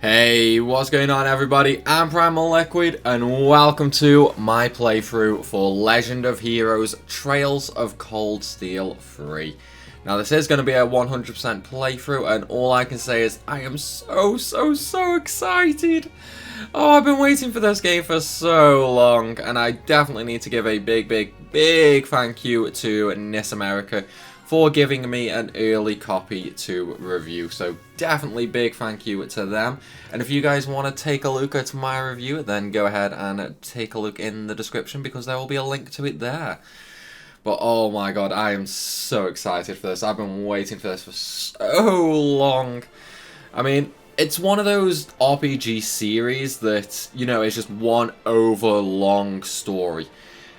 Hey, what's going on everybody? I'm Primal Liquid and welcome to my playthrough for Legend of Heroes Trails of Cold Steel 3. Now this is going to be a 100% playthrough and all I can say is I am so excited. Oh, I've been waiting for this game for so long and I definitely need to give a big thank you to NIS America for giving me an early copy to review. So definitely big thank you to them. And if you guys want to take a look at my review, then go ahead and take a look in the description because there will be a link to it there. But oh my god, I am so excited for this. I've been waiting for this for so long. I mean, it's one of those RPG series that, you know, it's just one overlong story.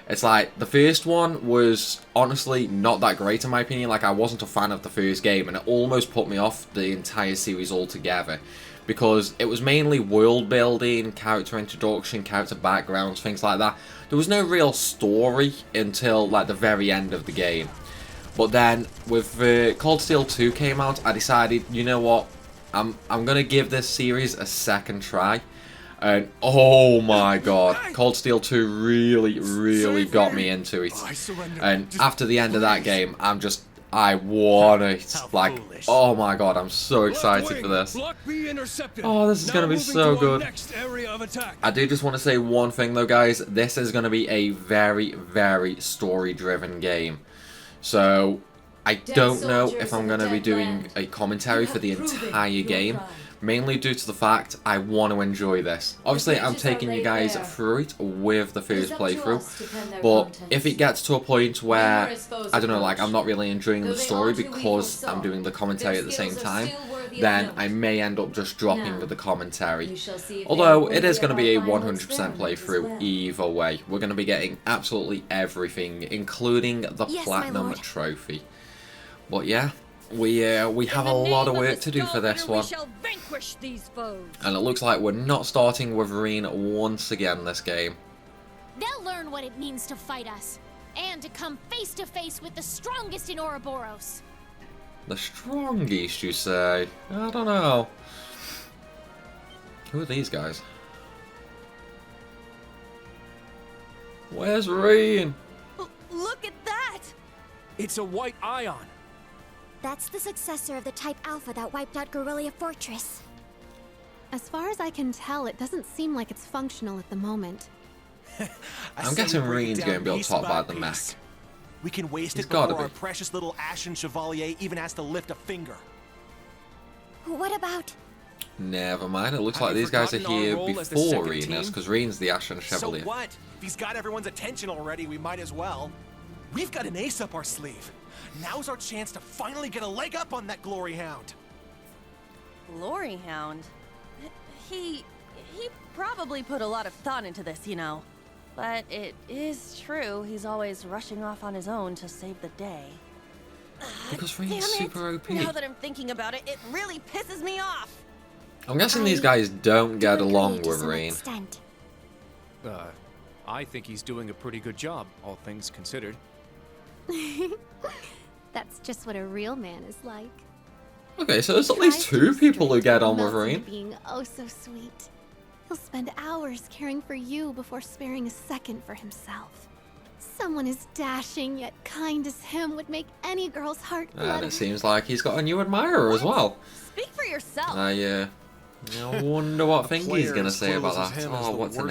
It's like, the first one was honestly not that great in my opinion. Like, I wasn't a fan of the first game and it almost put me off the entire series altogether. Because it was mainly world building, character introduction, character backgrounds, things like that. There was no real story until like the very end of the game. But then with Cold Steel 2 came out, I decided, you know what, I'm gonna give this series a second try. And oh my god, Cold Steel 2 really got me into it. And after the end of that game, I want it. Like, oh my god, I'm so excited for this. Oh, this is going to be so good. I do just want to say one thing though, guys. This is going to be a very story-driven game. So, I don't know if I'm going to be doing a commentary for the entire game. Mainly due to the fact I want to enjoy this. Obviously, I'm taking you guys through it with the first playthrough, but if it gets to a point where, I don't know, like I'm not really enjoying the story because I'm doing the commentary at the same time, then I may end up just dropping the commentary. Although, it is going to be a 100% playthrough either way. We're going to be getting absolutely everything, including the Platinum Trophy. But yeah. We have a lot of work to do for this one. And it looks like we're not starting with Reen once again this game. They'll learn what it means to fight us, and to come face to face with the strongest in Ouroboros. The strongest, you say? I don't know. Who are these guys? Where's Reen? Look at that! It's a white ion. That's the successor of the Type Alpha that wiped out Guerrilla Fortress. As far as I can tell, it doesn't seem like it's functional at the moment. I'm guessing Reen's going to be on top by the mech. We can waste it before our precious little Ashen Chevalier even has to lift a finger. What about... Never mind, it looks like these guys are here before Reen is, because Reen's the Ashen Chevalier. So what? If he's got everyone's attention already, we might as well. We've got an ace up our sleeve. Now's our chance to finally get a leg up on that Glory Hound. Glory Hound? He probably put a lot of thought into this, you know. But it is true, he's always rushing off on his own to save the day. Because Reen's super OP. Now that I'm thinking about it, it really pisses me off. I'm guessing these guys don't get along with Reen. I think he's doing a pretty good job, all things considered. That's just what a real man is like. Okay, so there's at least two people who get on with Reen. Being oh so sweet. He'll spend hours caring for you before sparing a second for himself. Someone as dashing yet kind as him would make any girl's heart flutter. And it seems like he's got a new admirer as well. Speak for yourself. I wonder what thing he's gonna say about that. Oh, what's her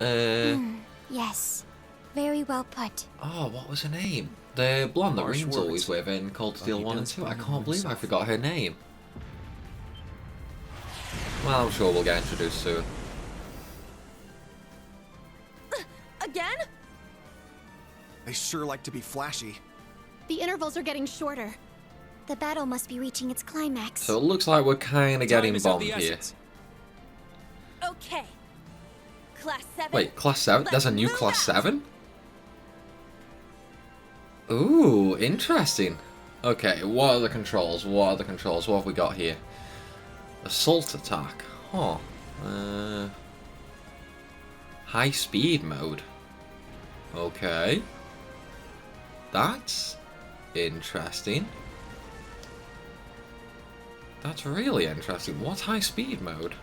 name? Yes. Very well put. Oh, what was her name? The blonde that Reen's always with in Cold Steel 1 and 2. I can't believe I forgot her name. Well, I'm sure we'll get introduced soon. Again? They sure like to be flashy. The intervals are getting shorter. The battle must be reaching its climax. So it looks like we're kind of getting bombed here. Okay. Class 7. Wait, Class 7? There's a new Class 7? Ooh, interesting. Okay, what are the controls? What have we got here? Assault attack. Huh. High speed mode. Okay. That's interesting. That's really interesting. What's high speed mode?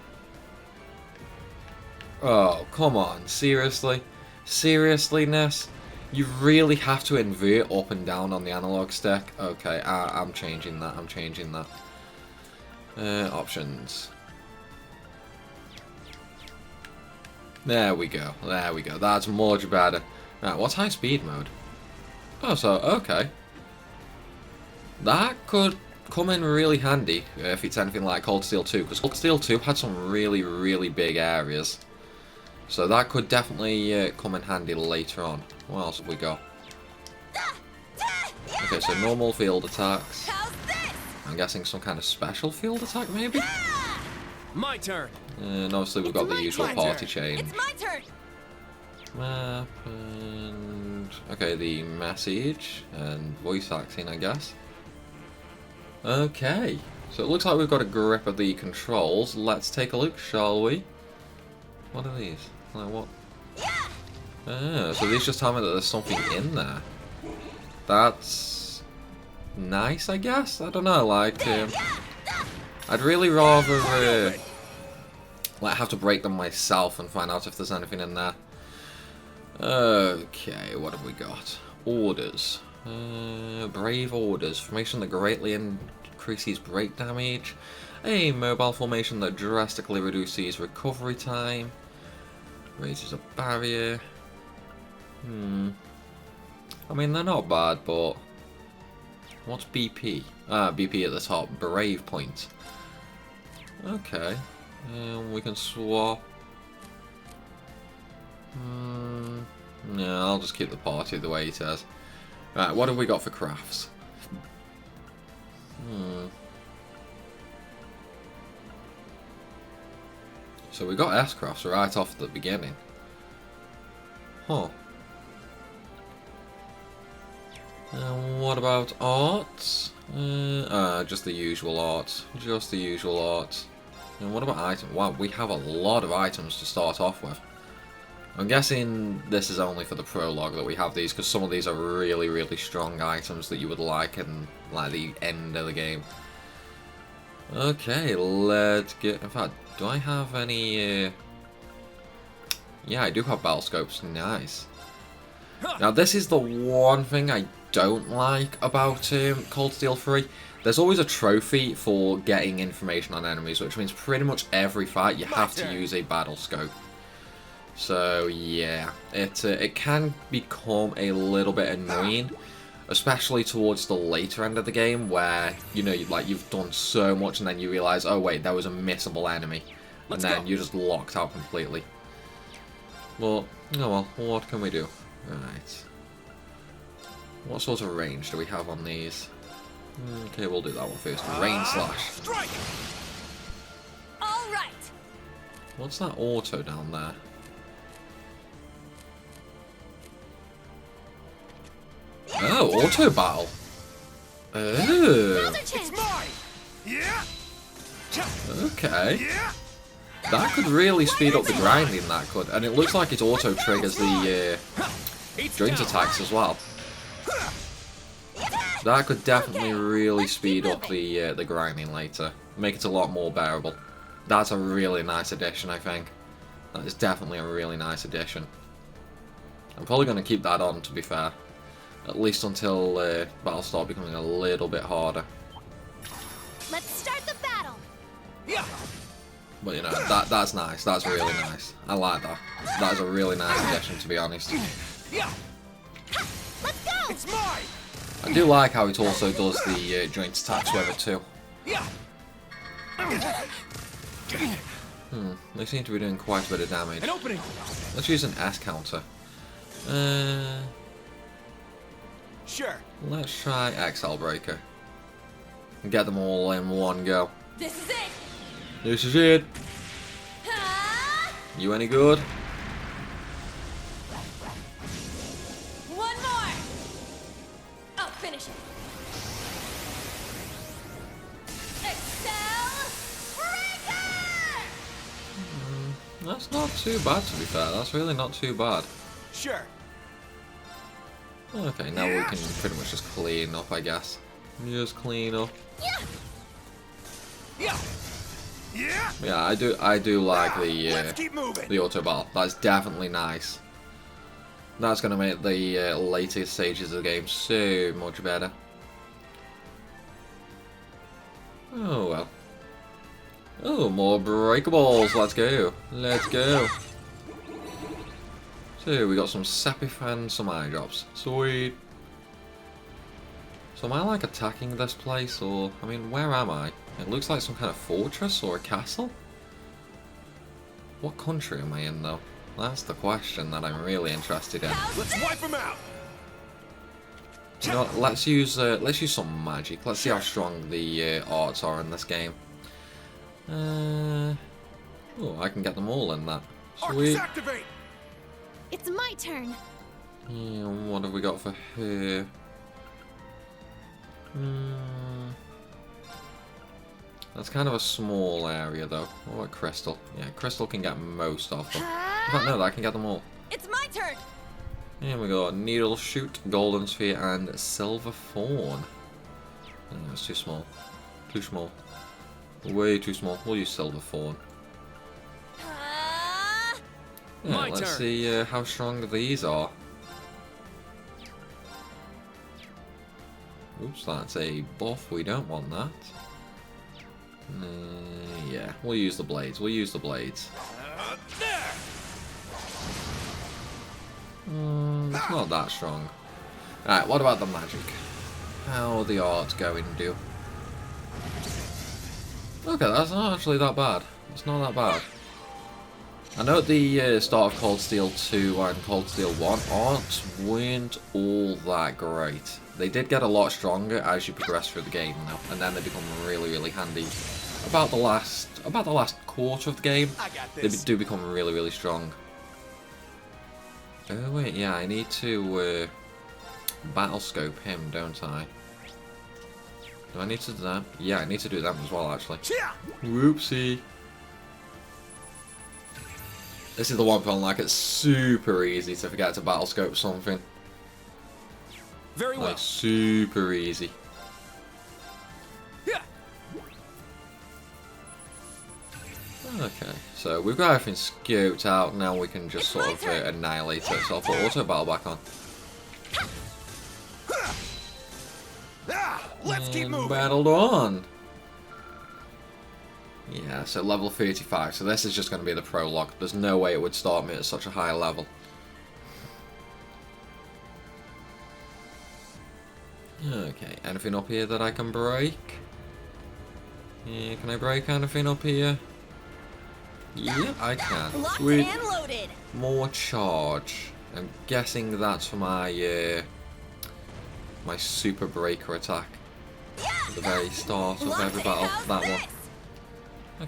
Oh, come on. Seriously? Seriously, Ness? You really have to invert up and down on the analog stick? Okay, I'm changing that. I'm changing that. Options. There we go. There we go. That's much better. Right, what's high speed mode? Oh, so, okay. That could come in really handy if it's anything like Cold Steel 2, because Cold Steel 2 had some really, really big areas. So that could definitely come in handy later on. What else have we got? Okay, so normal field attacks. I'm guessing some kind of special field attack, maybe? My turn. And obviously we've got the usual party chain. It's my turn. Map and... okay, the message and voice acting, I guess. Okay, so it looks like we've got a grip of the controls. Let's take a look, shall we? What are these? Like what? Ah, so these just tell me that there's something in there. That's nice, I guess? I don't know, like... I'd really rather like have to break them myself and find out if there's anything in there. Okay, what have we got? Orders. Brave orders. Formation that greatly increases break damage. A mobile formation that drastically reduces recovery time. Raises a barrier. I mean, they're not bad, but... what's BP? Ah, BP at the top. Brave point. Okay. We can swap. Yeah, I'll just keep the party the way it says. Right, what have we got for crafts? So we got S-crafts right off the beginning. Huh. What about art? Just the usual art. Just the usual art. And what about items? Wow, we have a lot of items to start off with. I'm guessing this is only for the prologue that we have these, because some of these are really, really strong items that you would like in like the end of the game. Okay, let's get... in fact, do I have any... yeah, I do have battle scopes. Nice. Now, this is the one thing I don't like about Cold Steel 3. There's always a trophy for getting information on enemies, which means pretty much every fight you have to use a battle scope. So yeah, it can become a little bit annoying, especially towards the later end of the game, where you've done so much and then you realise, oh wait, there was a missable enemy, and then you're just locked out completely. Well, oh well, what can we do? Right. What sort of range do we have on these? Okay, we'll do that one first. Rain slash. Strike! All right. What's that auto down there? Oh, auto battle. Oh. It's mine! Yeah! Okay. Yeah! That could really speed up the grinding, that could. And it looks like it auto triggers the joint attacks as well. That could definitely really speed up the grinding later. Make it a lot more bearable. That's a really nice addition, I think. That is definitely a really nice addition. I'm probably going to keep that on, to be fair. At least until battles start becoming a little bit harder. Let's start the battle. Yeah! But that's nice. That's really nice. I like that. That is a really nice addition, to be honest. Yeah! Let's go. It's mine! I do like how it also does the joint attacks with it too. Yeah! They seem to be doing quite a bit of damage. An opening! Let's use an S counter. Sure. Let's try XL Breaker. And get them all in one go. This is it. This is it. You any good? One more. I'll finish it. Excel Breaker! That's not too bad, to be fair. That's really not too bad. Sure. Okay, now we can pretty much just clean up, I guess. Just clean up. Yeah. Yeah. Yeah, I do like Let's keep moving. the auto battle. That's definitely nice. That's gonna make the later stages of the game so much better. Oh well. Oh, more breakables. Let's go. Let's go. So we got some Sepif and some eye drops. Sweet. So am I like attacking this place, or I mean, where am I? It looks like some kind of fortress or a castle. What country am I in though? That's the question that I'm really interested in. Let's wipe them out. You know what, let's use some magic. Let's see how strong the arts are in this game. Oh, I can get them all in that. Sweet. Arcs activate. It's my turn. Yeah, what have we got for her? That's kind of a small area though. What about Crystal? Yeah, Crystal can get most of them. In fact, no, I can get them all. It's my turn. Here we go. Needle Shoot, Golden Sphere, and Silver Fawn. Oh, it's too small. Too small. Way too small. We'll use Silver Fawn. Yeah, My let's turn. see how strong these are. Oops, that's a buff. We don't want that. Yeah, we'll use the blades. We'll use the blades. There. It's not that strong. Alright, what about the magic? How are the arts going to do? Okay, that's not actually that bad. It's not that bad. I know at the start of Cold Steel 2 and Cold Steel 1, arts weren't all that great. They did get a lot stronger as you progress through the game though, and then they become really, really handy. About the last quarter of the game, I got they this. do become really, really strong. Oh wait, yeah, I need to battle scope him, don't I? Do I need to do that? Yeah, I need to do that as well, actually. Whoopsie. This is the one problem, like, it's super easy to forget to battle scope something. Very well. Like, super easy. Yeah. Okay, so we've got everything scoped out, now we can just sort of annihilate it. So I'll put auto battle back on. Let's keep And moving. battled on. Yeah, so level 35. So this is just going to be the prologue. There's no way it would start me at such a high level. Okay, anything up here that I can break? Yeah, can I break anything up here? Yeah, I can. Locked Sweet. and loaded. More charge. I'm guessing that's for my my super breaker attack at the very start of every battle. That one.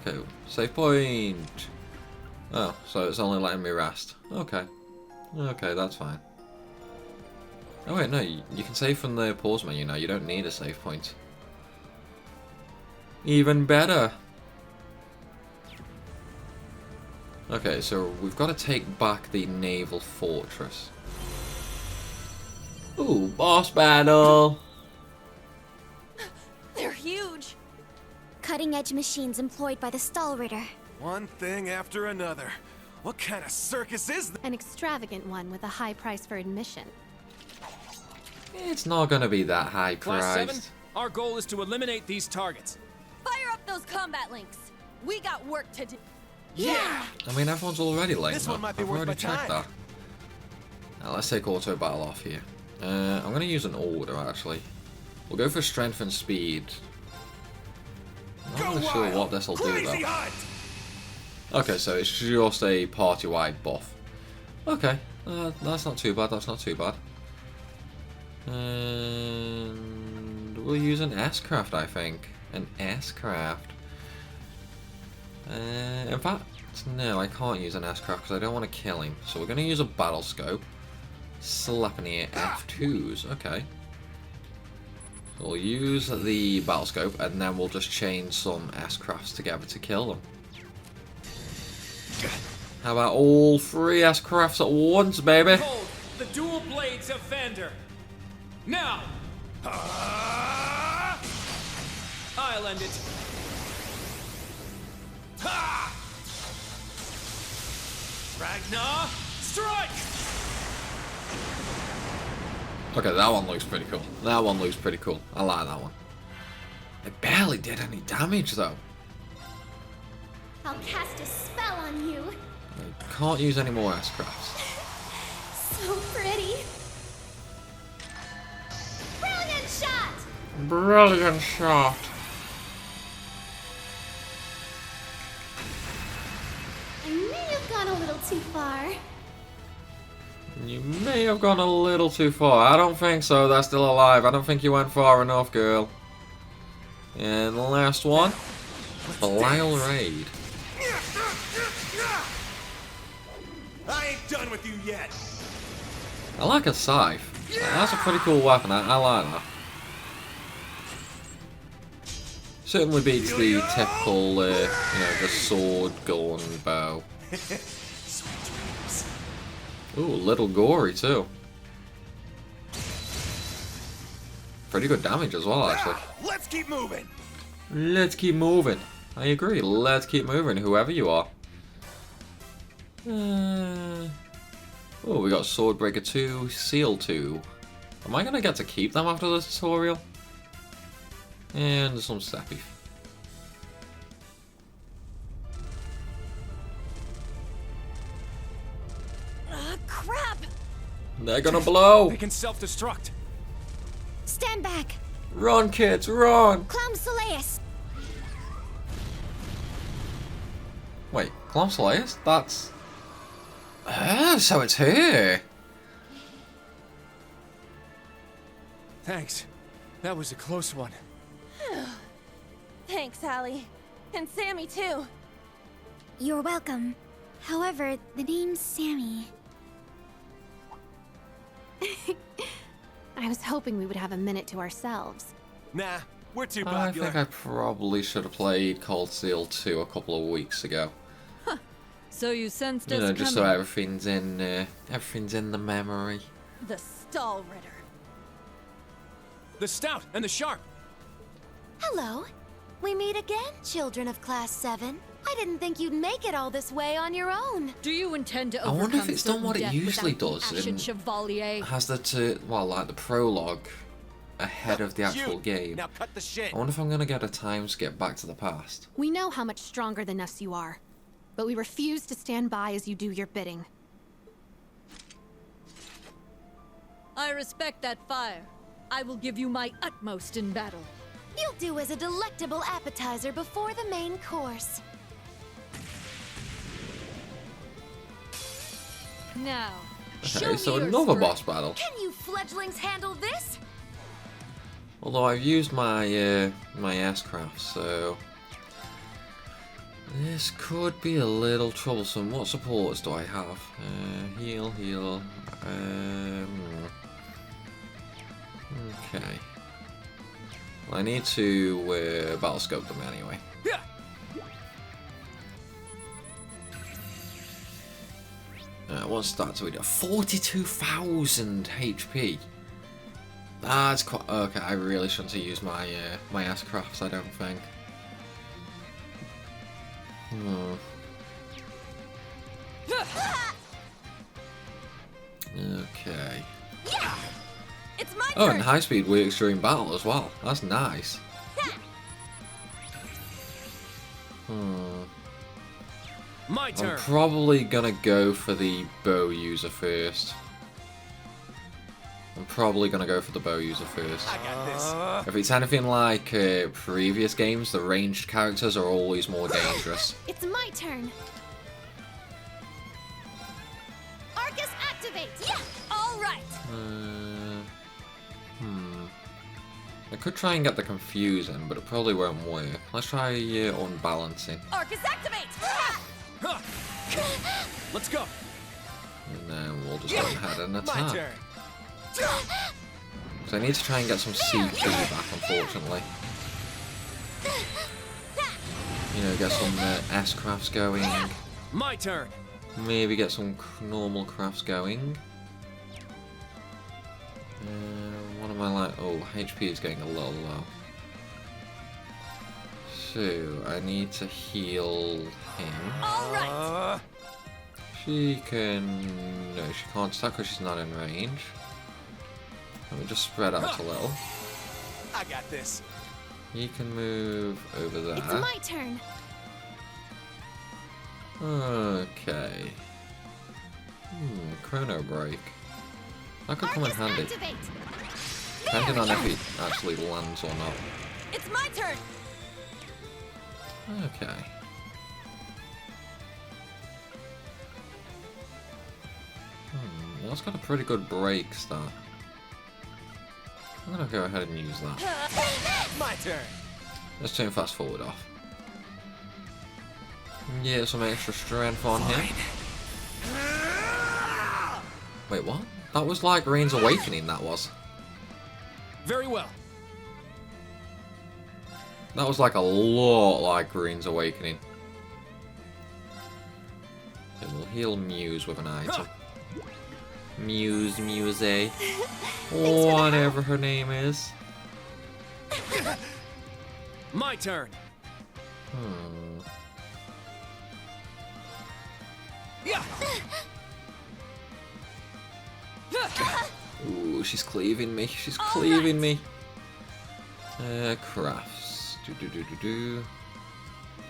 Okay, save point. Oh, so it's only letting me rest. Okay. Okay, that's fine. Oh wait, no, you can save from the pause menu now. You don't need a save point. Even better. Okay, so we've got to take back the naval fortress. Ooh, boss battle! They're huge. Cutting-edge machines employed by the Stahlritter. One thing after another. What kind of circus is this? An extravagant one with a high price for admission. It's not gonna be that high Class 7, priced. our goal is to eliminate these targets. Fire up those combat links. We got work to do. Yeah. I mean, everyone's already late. This one might be I've worth already my checked time. that. Now, let's take auto battle off here. I'm gonna use an order actually. We'll go for strength and speed. Not really sure what this will do Crazy though. hunt. Okay, so it's just a party-wide buff. Okay, that's not too bad. That's not too bad. And we'll use an S-craft, I think. An S-craft. In fact, no, I can't use an S-craft because I don't want to kill him. So we're going to use a battle scope. Sleipnir F2s. Okay. We'll use the battle scope and then we'll just chain some S-crafts together to kill them. How about all three S-crafts at once, baby? Behold, the dual blades of Vander. Now, I'll end it. Ragnar, strike! Okay, that one looks pretty cool. That one looks pretty cool. I like that one. It barely did any damage though. I'll cast a spell on you. I can't use any more S-crafts. So pretty. Brilliant shot! Brilliant shot. I may have gone a little too far. You may have gone a little too far. I don't think so. They're still alive. I don't think you went far enough, girl. And the last one. Belial Raid. I ain't done with you yet. I like a scythe. That's a pretty cool weapon. I like that. Certainly beats the typical, the sword, gun, bow. Ooh, a little gory too. Pretty good damage as well, actually. Let's keep moving. Let's keep moving. I agree. Let's keep moving, whoever you are. Oh, we got Swordbreaker 2, Seal 2. Am I gonna get to keep them after the tutorial? And some Steppy. Crap! They're gonna blow! They can self-destruct. Stand back! Run, kids, run! Clam Soleus! Wait, Clam Soleus? That's... so it's here! Thanks. That was a close one. Thanks, Allie. And Sammy, too. You're welcome. However, the name's Sammy. I was hoping we would have a minute to ourselves. Nah, we're too I popular. think I probably should have played Cold Steel 2 a couple of weeks ago. So you sensed us You know, just so coming. everything's in the memory. The Stall Ritter. The stout and the sharp. Hello. We meet again, children of Class 7. I didn't think you'd make it all this way on your own. Do you intend to I overcome wonder if it's done certain what it death usually without does the Ashen in- Chevalier? Has like the prologue ahead of the actual Cute. game. Now cut the shit. I wonder if I'm gonna get a time skip back to the past. We know how much stronger than us you are, but we refuse to stand by as you do your bidding. I respect that fire. I will give you my utmost in battle. You'll do as a delectable appetizer before the main course. Now, show Okay, me so your another strength. boss battle. Can you fledglings handle this? Although I've used my my S-craft, so this could be a little troublesome. What supports do I have? Heal. Okay. Well, I need to battle scope them anyway. Yeah. What's that? So we do 42,000 HP. That's quite okay. I really shouldn't have used my my S-crafts. I don't think. Okay. It's my Oh, turn! and high speed works during battle as well. That's nice. My I'm turn. probably gonna go for the bow user first. I'm probably gonna go for the bow user first. I got this. If it's anything like previous games, the ranged characters are always more dangerous. It's my turn. Arcus activate! Yeah! All right! I could try and get the confusion, but it probably won't work. Let's try unbalancing, Arcus activate! Huh. Let's go. and then we'll just go ahead and My attack. turn. So I need to try and get some CP back, unfortunately. You know, get some S-crafts going. My turn. Maybe get some normal crafts going. What am I like? Oh, HP is getting a little low. So, I need to heal him. All right! She can... No, she can't attack because she's not in range. Let me just spread out a little. I got this. You can move over there. It's my turn. Okay. Chrono break. That could come in handy. Activate. Depending on if he actually lands or not. It's my turn! Okay. That's got a pretty good break start. I'm gonna go ahead and use that. My turn. Let's turn fast forward off. Yeah, some extra strength on him. Wait, what? That was like Rain's Awakening, that was. Very well. That was like a lot like Rain's Awakening. Okay, we'll heal Muse with an item. Muse, whatever her name is. My turn. Yeah. Ooh, she's cleaving me. She's cleaving me. Crafts.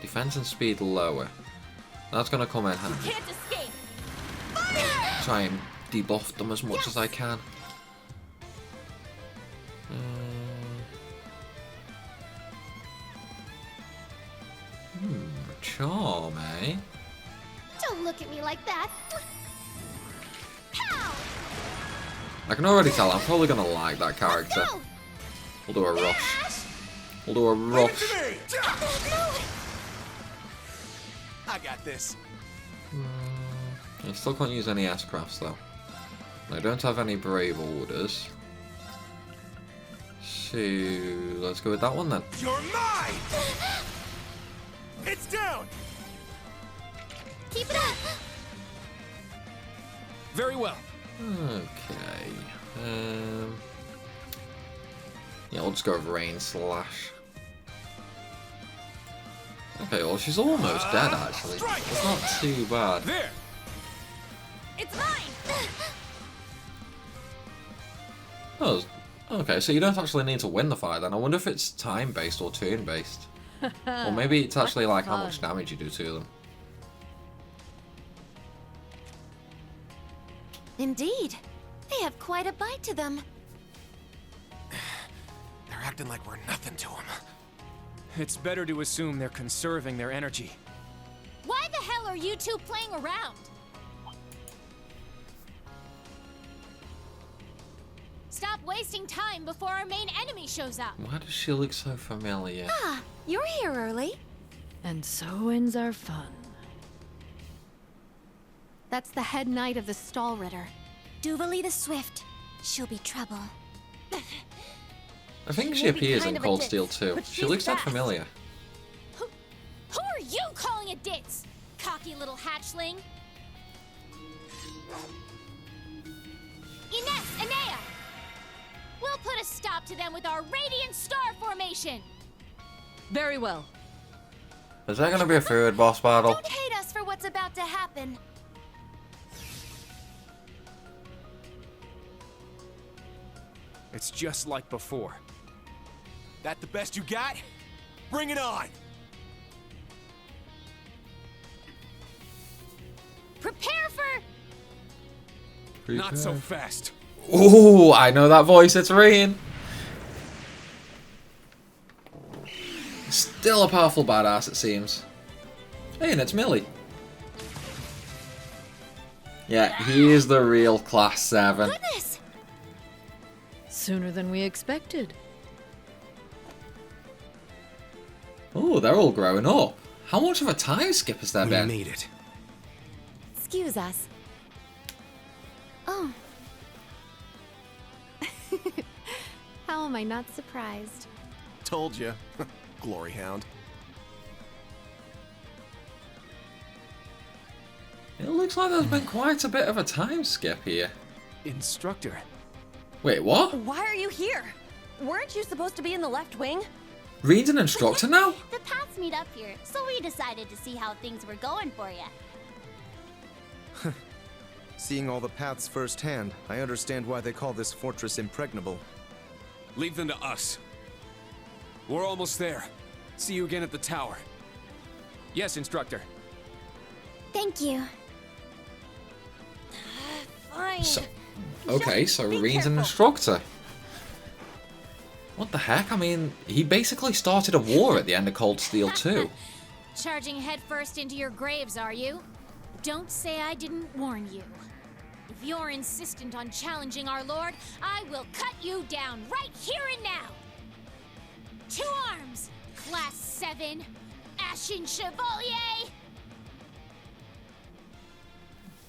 Defense and speed lower. That's gonna come in handy. Can't escape! Try and debuff them as much as I can. Charm, eh? Don't look at me like that. Pow! I can already tell I'm probably gonna like that character. Go! We'll do a rush. We'll do a Leave it rush. to me. I got this. I still can't use any S-crafts though. I don't have any brave orders. So let's go with that one then. You're mine. It's down. Keep it up! Very well. Okay. Yeah, we'll just go with Rain Slash. Okay, well she's almost dead actually. It's not too bad. There. It's mine! Oh, okay, so you don't actually need to win the fight then. I wonder if it's time-based or turn-based. Or maybe it's actually like how much damage you do to them. Indeed. They have quite a bite to them. They're acting like we're nothing to them. It's better to assume they're conserving their energy. Why the hell are you two playing around? Stop wasting time before our main enemy shows up. Why does she look so familiar? Ah, you're here early. And so ends our fun. That's the head knight of the Stall Ritter. Duvalie the Swift. She'll be trouble. I think She she may be appears kind in of a Cold ditz, Steel too. but She she's looks that fast. familiar. Who are you calling a ditz? Cocky little hatchling. Ines, Anea! We'll put a stop to them with our Radiant Star Formation! Very well. Is there going to be a third boss battle? Don't hate us for what's about to happen. It's just like before. That the best you got? Bring it on. Prepare for... Not so fast. Ooh, I know that voice. It's Rain. Still a powerful badass, it seems. Hey, and it's Millie. Yeah, he is the real Class 7. Goodness! Sooner than we expected. Oh, they're all growing up. How much of a time skip has there We been? made it. Excuse us. Oh, How am I not surprised? Told you. Glory Hound. It looks like there's been quite a bit of a time skip here. Instructor. Wait, what? Why are you here? Weren't you supposed to be in the left wing? Reed's an instructor now? The paths meet up here, so we decided to see how things were going for you. Seeing all the paths firsthand, I understand why they call this fortress impregnable. Leave them to us. We're almost there. See you again at the tower. Yes, instructor. Thank you. Fine. So, okay, Just so be Reen's an careful. instructor. What the heck? I mean, he basically started a war at the end of Cold Steel 2. Charging headfirst into your graves, are you? Don't say I didn't warn you. If you're insistent on challenging our lord, I will cut you down right here and now! 2 arms! Class 7! Ashen Chevalier!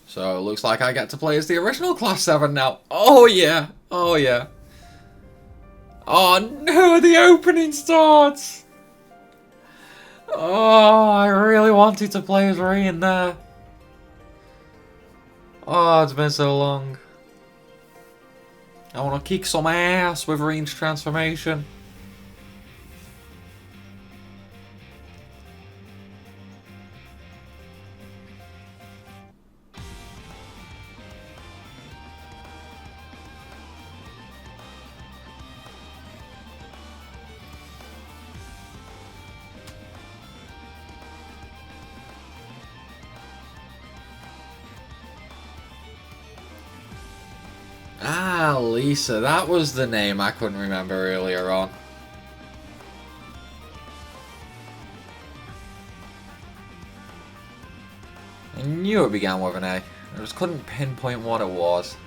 So, it looks like I get to play as the original Class 7 now. Oh yeah! Oh yeah. Oh no, the opening starts! Oh, I really wanted to play as Reen there. Oh, it's been so long. I want to kick some ass with Reen's transformation. Ah, Lisa, that was the name I couldn't remember earlier on. I knew it began with an A. I just couldn't pinpoint what it was.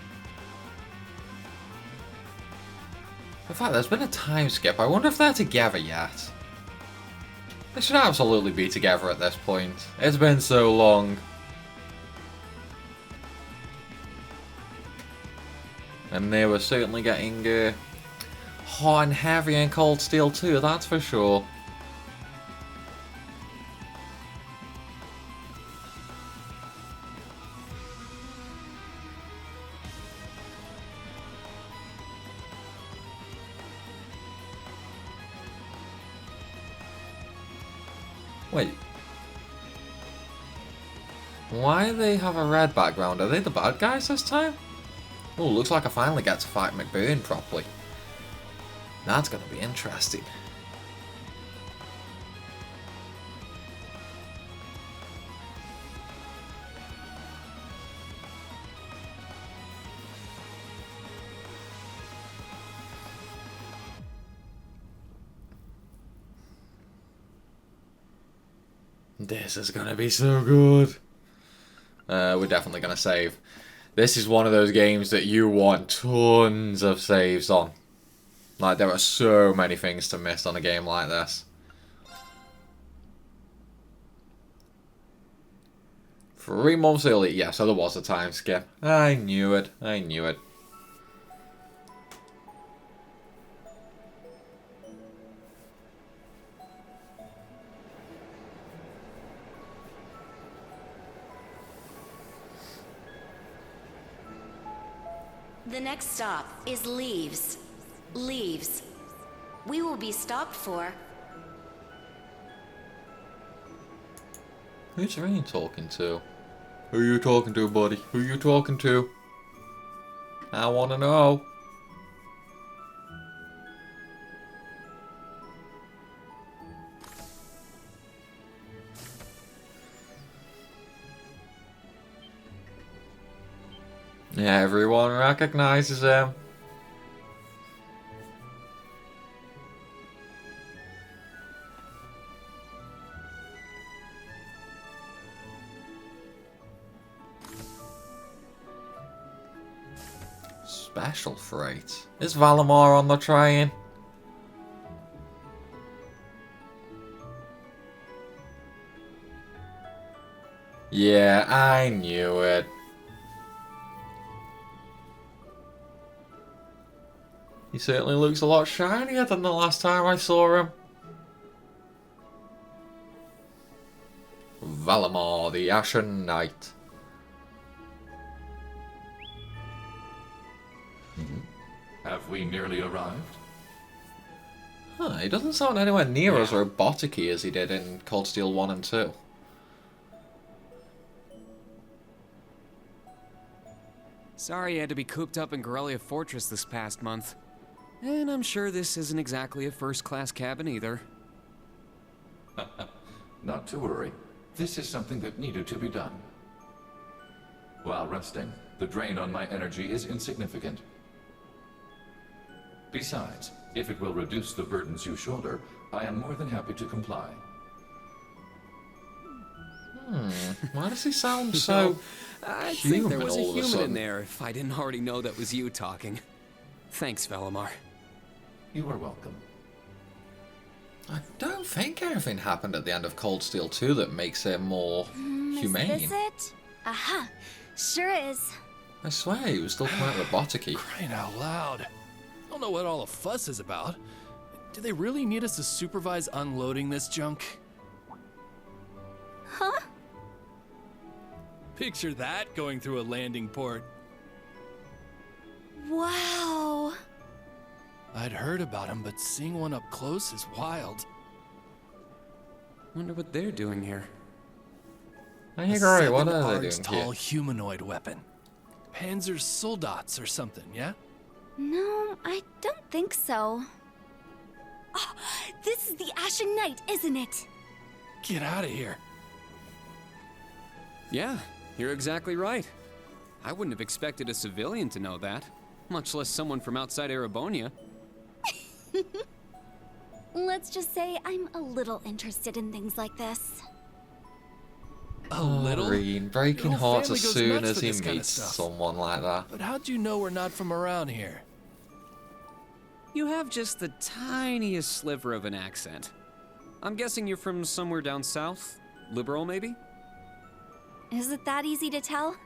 In fact, there's been a time skip. I wonder if they're together yet. They should absolutely be together at this point. It's been so long. And they were certainly getting hot and heavy in Cold Steel 2, that's for sure. Wait. Why do they have a red background? Are they the bad guys this time? Oh, looks like I finally get to fight McBurn properly. That's going to be interesting. This is going to be so good. We're definitely going to save. This is one of those games that you want tons of saves on. Like, there are so many things to miss on a game like this. 3 months early. Yeah, so there was a time skip. I knew it. I knew it. The next stop is Leeves. Leeves. We will be stopped for... Who's Rain talking to? Who you talking to, buddy? Who you talking to? I wanna know. Yeah, everyone recognizes him. Special freight. Is Valamar on the train? Yeah, I knew it. He certainly looks a lot shinier than the last time I saw him. Valamar, the Ashen Knight. Have we nearly arrived? Huh, he doesn't sound anywhere near as robotic-y as he did in Cold Steel 1 and 2. Sorry you had to be cooped up in Corellia Fortress this past month. And I'm sure this isn't exactly a first-class cabin either. Not to worry. This is something that needed to be done. While resting, the drain on my energy is insignificant. Besides, if it will reduce the burdens you shoulder, I am more than happy to comply. Why does he sound so I'd human think there was a all of a human in sudden? there if I didn't already know that was you talking. Thanks, Velimar. You are welcome. I don't think anything happened at the end of Cold Steel 2 that makes it more humane. Is this it? Aha, sure is. I swear he was still quite robotic-y. Crying out loud. I don't know what all the fuss is about. Do they really need us to supervise unloading this junk? Huh? Picture that going through a landing port. Wow. I'd heard about them, but seeing one up close is wild. Wonder what they're doing here. I agree, what A are they 7 doing tall here? humanoid weapon. Panzer Soldats or something, yeah? No, I don't think so. Oh, this is the Ashen Knight, isn't it? Get out of here. Yeah, you're exactly right. I wouldn't have expected a civilian to know that, much less someone from outside Erebonia. Let's just say I'm a little interested in things like this. A little? Rean, breaking Your whole hearts family as goes soon nuts as for he this kinda meets stuff. someone like that. But how'd you know we're not from around here? You have just the tiniest sliver of an accent. I'm guessing you're from somewhere down south? Liberal, maybe? Is it that easy to tell?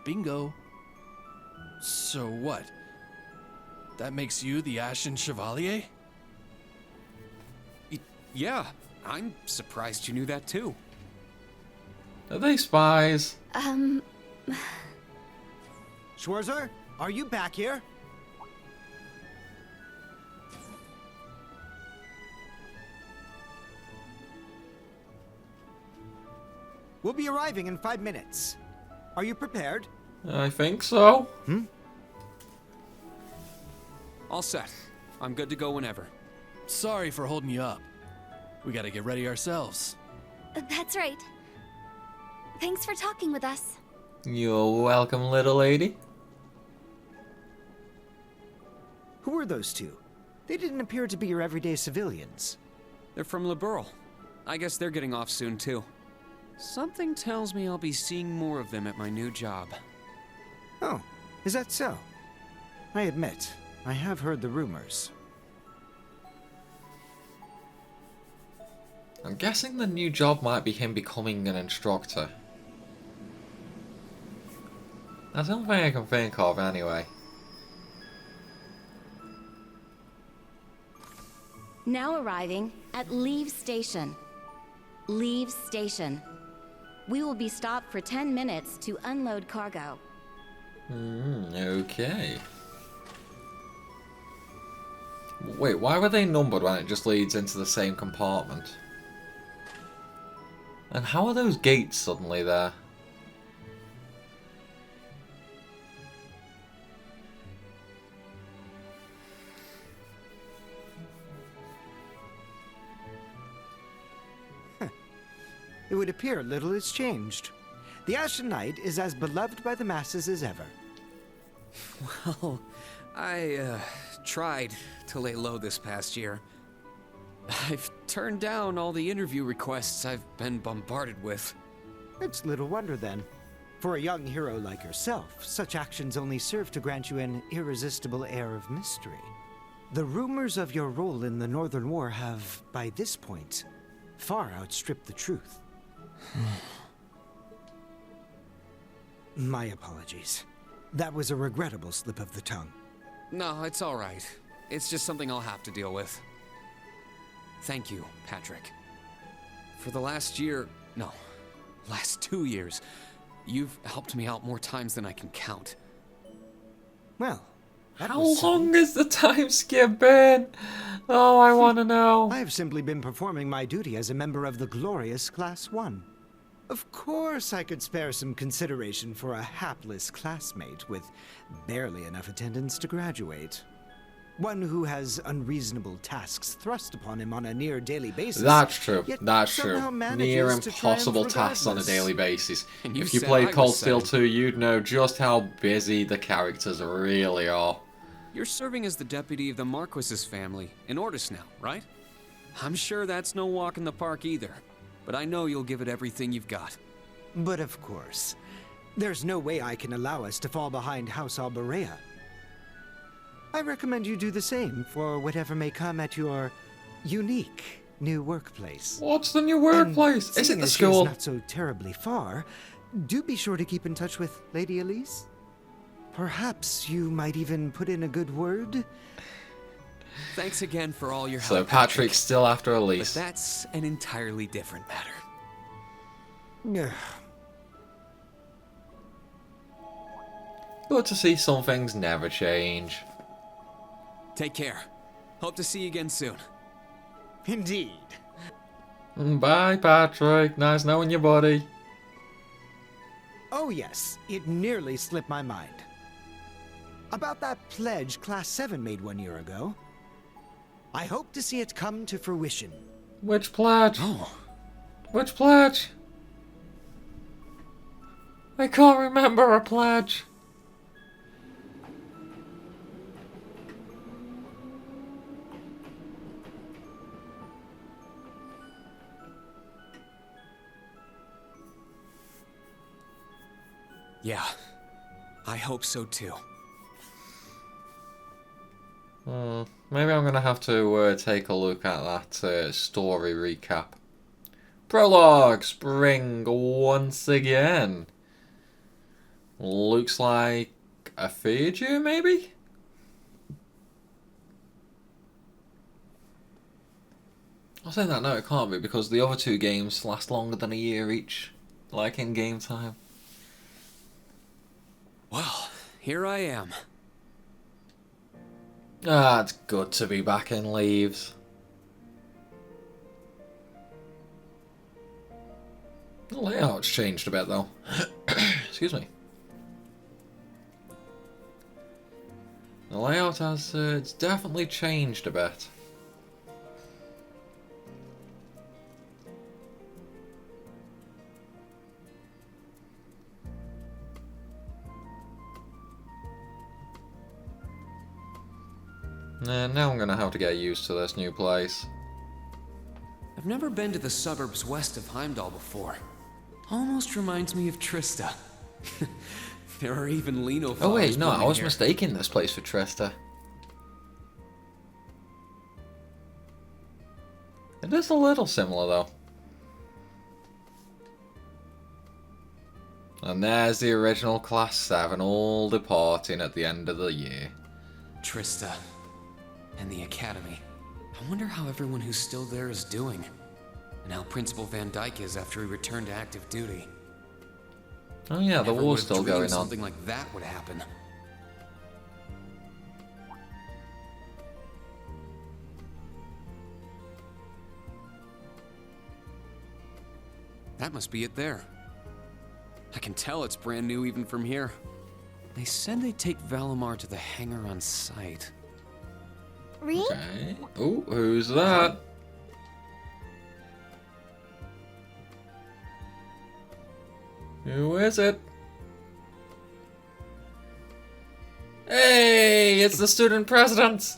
Bingo. So what? That makes you the Ashen Chevalier? Yeah, I'm surprised you knew that too. Are they spies? Schwarzer, are you back here? We'll be arriving in 5 minutes. Are you prepared? I think so. All set. I'm good to go whenever. Sorry for holding you up. We gotta get ready ourselves. That's right. Thanks for talking with us. You're welcome, little lady. Who were those two? They didn't appear to be your everyday civilians. They're from Liberal. I guess they're getting off soon too. Something tells me I'll be seeing more of them at my new job. Oh, is that so? I admit, I have heard the rumors. I'm guessing the new job might be him becoming an instructor. That's the only thing I can think of anyway. Now arriving at Leeves Station. Leeves Station. We will be stopped for 10 minutes to unload cargo. Okay. Wait, why were they numbered when it just leads into the same compartment? And how are those gates suddenly there? It would appear little has changed. The Ashen Knight is as beloved by the masses as ever. Well, I tried to lay low this past year. I've turned down all the interview requests I've been bombarded with. It's little wonder then. For a young hero like yourself, such actions only serve to grant you an irresistible air of mystery. The rumors of your role in the Northern War have, by this point, far outstripped the truth. My apologies. That was a regrettable slip of the tongue. No, it's all right. It's just something I'll have to deal with. Thank you, Patrick. For the last 2 years, you've helped me out more times than I can count. Well, how long has the time skip been? Oh, I want to know. I have simply been performing my duty as a member of the glorious Class 1. Of course I could spare some consideration for a hapless classmate with barely enough attendance to graduate. One who has unreasonable tasks thrust upon him on a near daily basis. That's true. yet That's true. somehow Near manages to impossible triumph tasks on a regardless. daily basis. And you If you said played I Cold was Steel seven. 2, you'd know just how busy the characters really are. You're serving as the deputy of the Marquis's family in Ordis now, right? I'm sure that's no walk in the park either, but I know you'll give it everything you've got. But of course, there's no way I can allow us to fall behind House Alberea. I recommend you do the same for whatever may come at your unique new workplace. What's the new workplace? Is it Seeing the as she is school? not so terribly far, do be sure to keep in touch with Lady Elise. Perhaps you might even put in a good word. Thanks again for all your help. So Patrick's still after But Elise. that's an entirely different matter. Good to see some things never change. Take care. Hope to see you again soon. Indeed. Bye, Patrick. Nice knowing you, buddy. Oh yes, it nearly slipped my mind. About that pledge Class 7 made 1 year ago. I hope to see it come to fruition. Which pledge? Oh. Which pledge? I can't remember a pledge. Yeah, I hope so too. Maybe I'm gonna have to take a look at that story recap. Prologue, spring once again. Looks like a third year, maybe? I'll say that no, it can't be because the other two games last longer than a year each, like in game time. Well, here I am. Ah, it's good to be back in Leeves. The layout's changed a bit though. Excuse me. The layout has, it's definitely changed a bit. Now I'm gonna have to get used to this new place. I've never been to the suburbs west of Heimdall before. Almost reminds me of Trista. There are even Lino flowers. Oh wait, no, I blooming was here. mistaking this place for Trista. It is a little similar though. And there's the original Class 7 all departing at the end of the year. Trista. And the Academy. I wonder how everyone who's still there is doing. And how Principal Van Dyke is after he returned to active duty. Oh yeah, the Never war's would've still dreamed going on. Something like that would happen. That must be it there. I can tell it's brand new even from here. They said they'd take Valimar to the hangar on site. Reed? Okay. Oh, who's that? Who is it? Hey, it's the student president.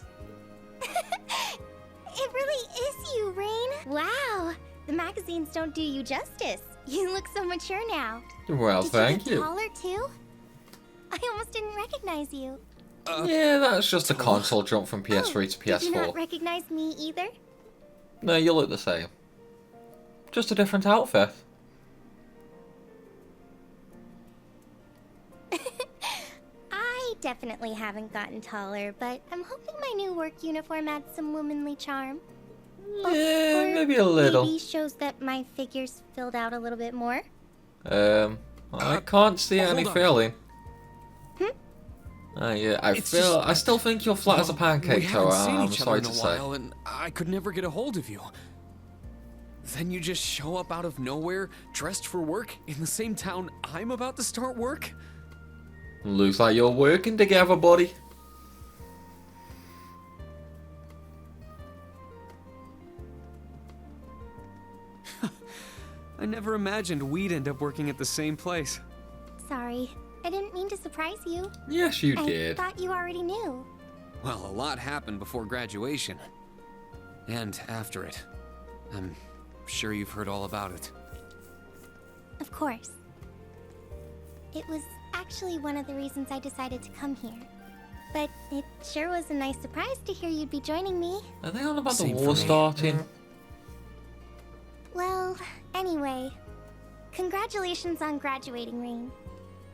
It really is you, Rain. Wow, the magazines don't do you justice. You look so mature now. Well, Did thank you get you. taller too? I almost didn't recognize you. Yeah, that's just a console jump from PS3 to Did you not PS4. recognize me either? No, you look the same. Just a different outfit. I definitely haven't gotten taller, but I'm hoping my new work uniform adds some womanly charm. Yeah, Or maybe a little. Maybe shows that my figure's filled out a little bit more. I can't see any hold on. feeling. Hmm? Yeah, I It's I still think you're flat as a We pancake, haven't Toa. seen I'm each other sorry in a to say. while, and I could never get a hold of you. Then you just show up out of nowhere, dressed for work, in the same town I'm about to start work? Looks like you're working together, buddy. I never imagined we'd end up working at the same place. Sorry, I didn't mean to surprise you. Yes, you I did. thought you already knew. Well, a lot happened before graduation. And after it. I'm sure you've heard all about it. Of course. It was actually one of the reasons I decided to come here. But it sure was a nice surprise to hear you'd be joining me. Are they on about the Same for war me. starting? Well, anyway, congratulations on graduating, Rain.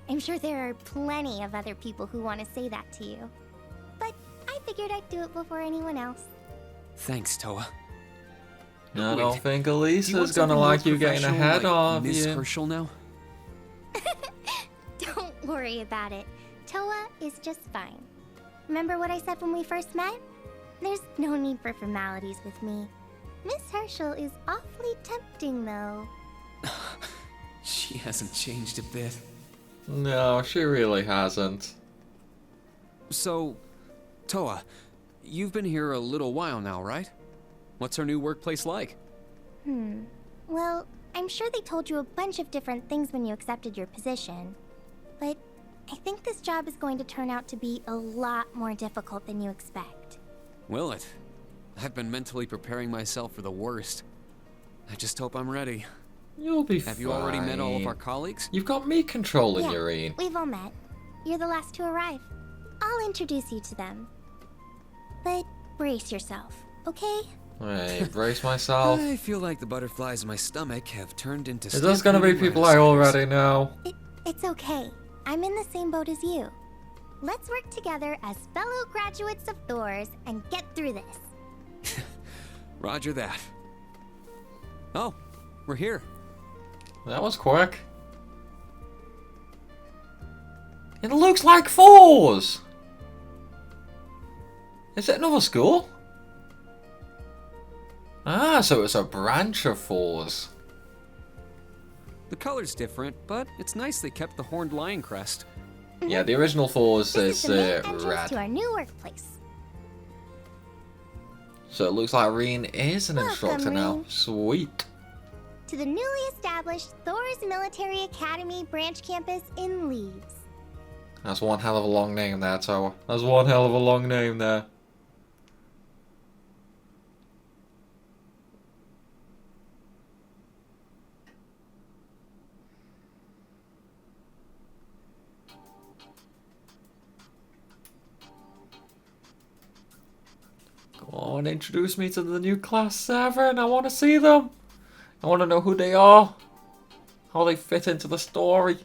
I'm sure there are plenty of other people who want to say that to you. But I figured I'd do it before anyone else. Thanks, Toa. I don't think Do you Elisa's want gonna something like more you getting professional, ahead like of Miss you. Herschel now? Don't worry about it. Toa is just fine. Remember what I said when we first met? There's no need for formalities with me. Miss Herschel is awfully tempting, though. She hasn't changed a bit. No, she really hasn't. So, Toa, you've been here a little while now, right? What's our new workplace like? Well, I'm sure they told you a bunch of different things when you accepted your position. But I think this job is going to turn out to be a lot more difficult than you expect. Will it? I've been mentally preparing myself for the worst. I just hope I'm ready. You'll be fine. Have you already met all of our colleagues? You've got me controlling Yeah, your Irene. we've all met. You're the last to arrive. I'll introduce you to them. But brace yourself, okay? Wait, brace myself. I feel like the butterflies in my stomach have turned into. Is this gonna be people I rattlesnakes. already know? It's okay. I'm in the same boat as you. Let's work together as fellow graduates of Thors and get through this. Roger that. Oh, we're here. That was quick. It looks like Fours! Is it another school? Ah, so it's a branch of Fours. The color's different, but it's nice they kept the horned lion crest. Yeah, the original Fours This is is the main entrance red. to our new workplace. So it looks like Reen is an Welcome, instructor now. Reen. Sweet. To the newly established Thors Military Academy branch campus in Leeves. That's one hell of a long name there, Toa. That's one hell of a long name there. Go on, introduce me to the new Class 7. I want to see them. I want to know who they are. How they fit into the story.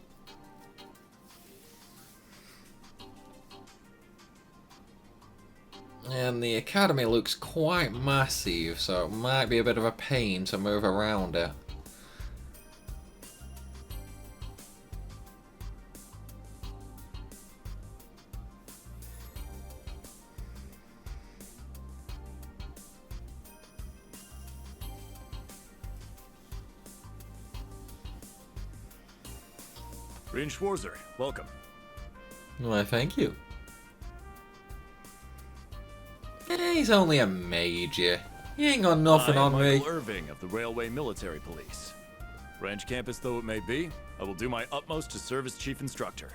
And the academy looks quite massive, so it might be a bit of a pain to move around it. Rin Schwarzer, welcome. Why, thank you. He's only a major. He ain't got nothing on me. Michael Irving of the Railway Military Police. Branch campus though it may be, I will do my utmost to serve as chief instructor.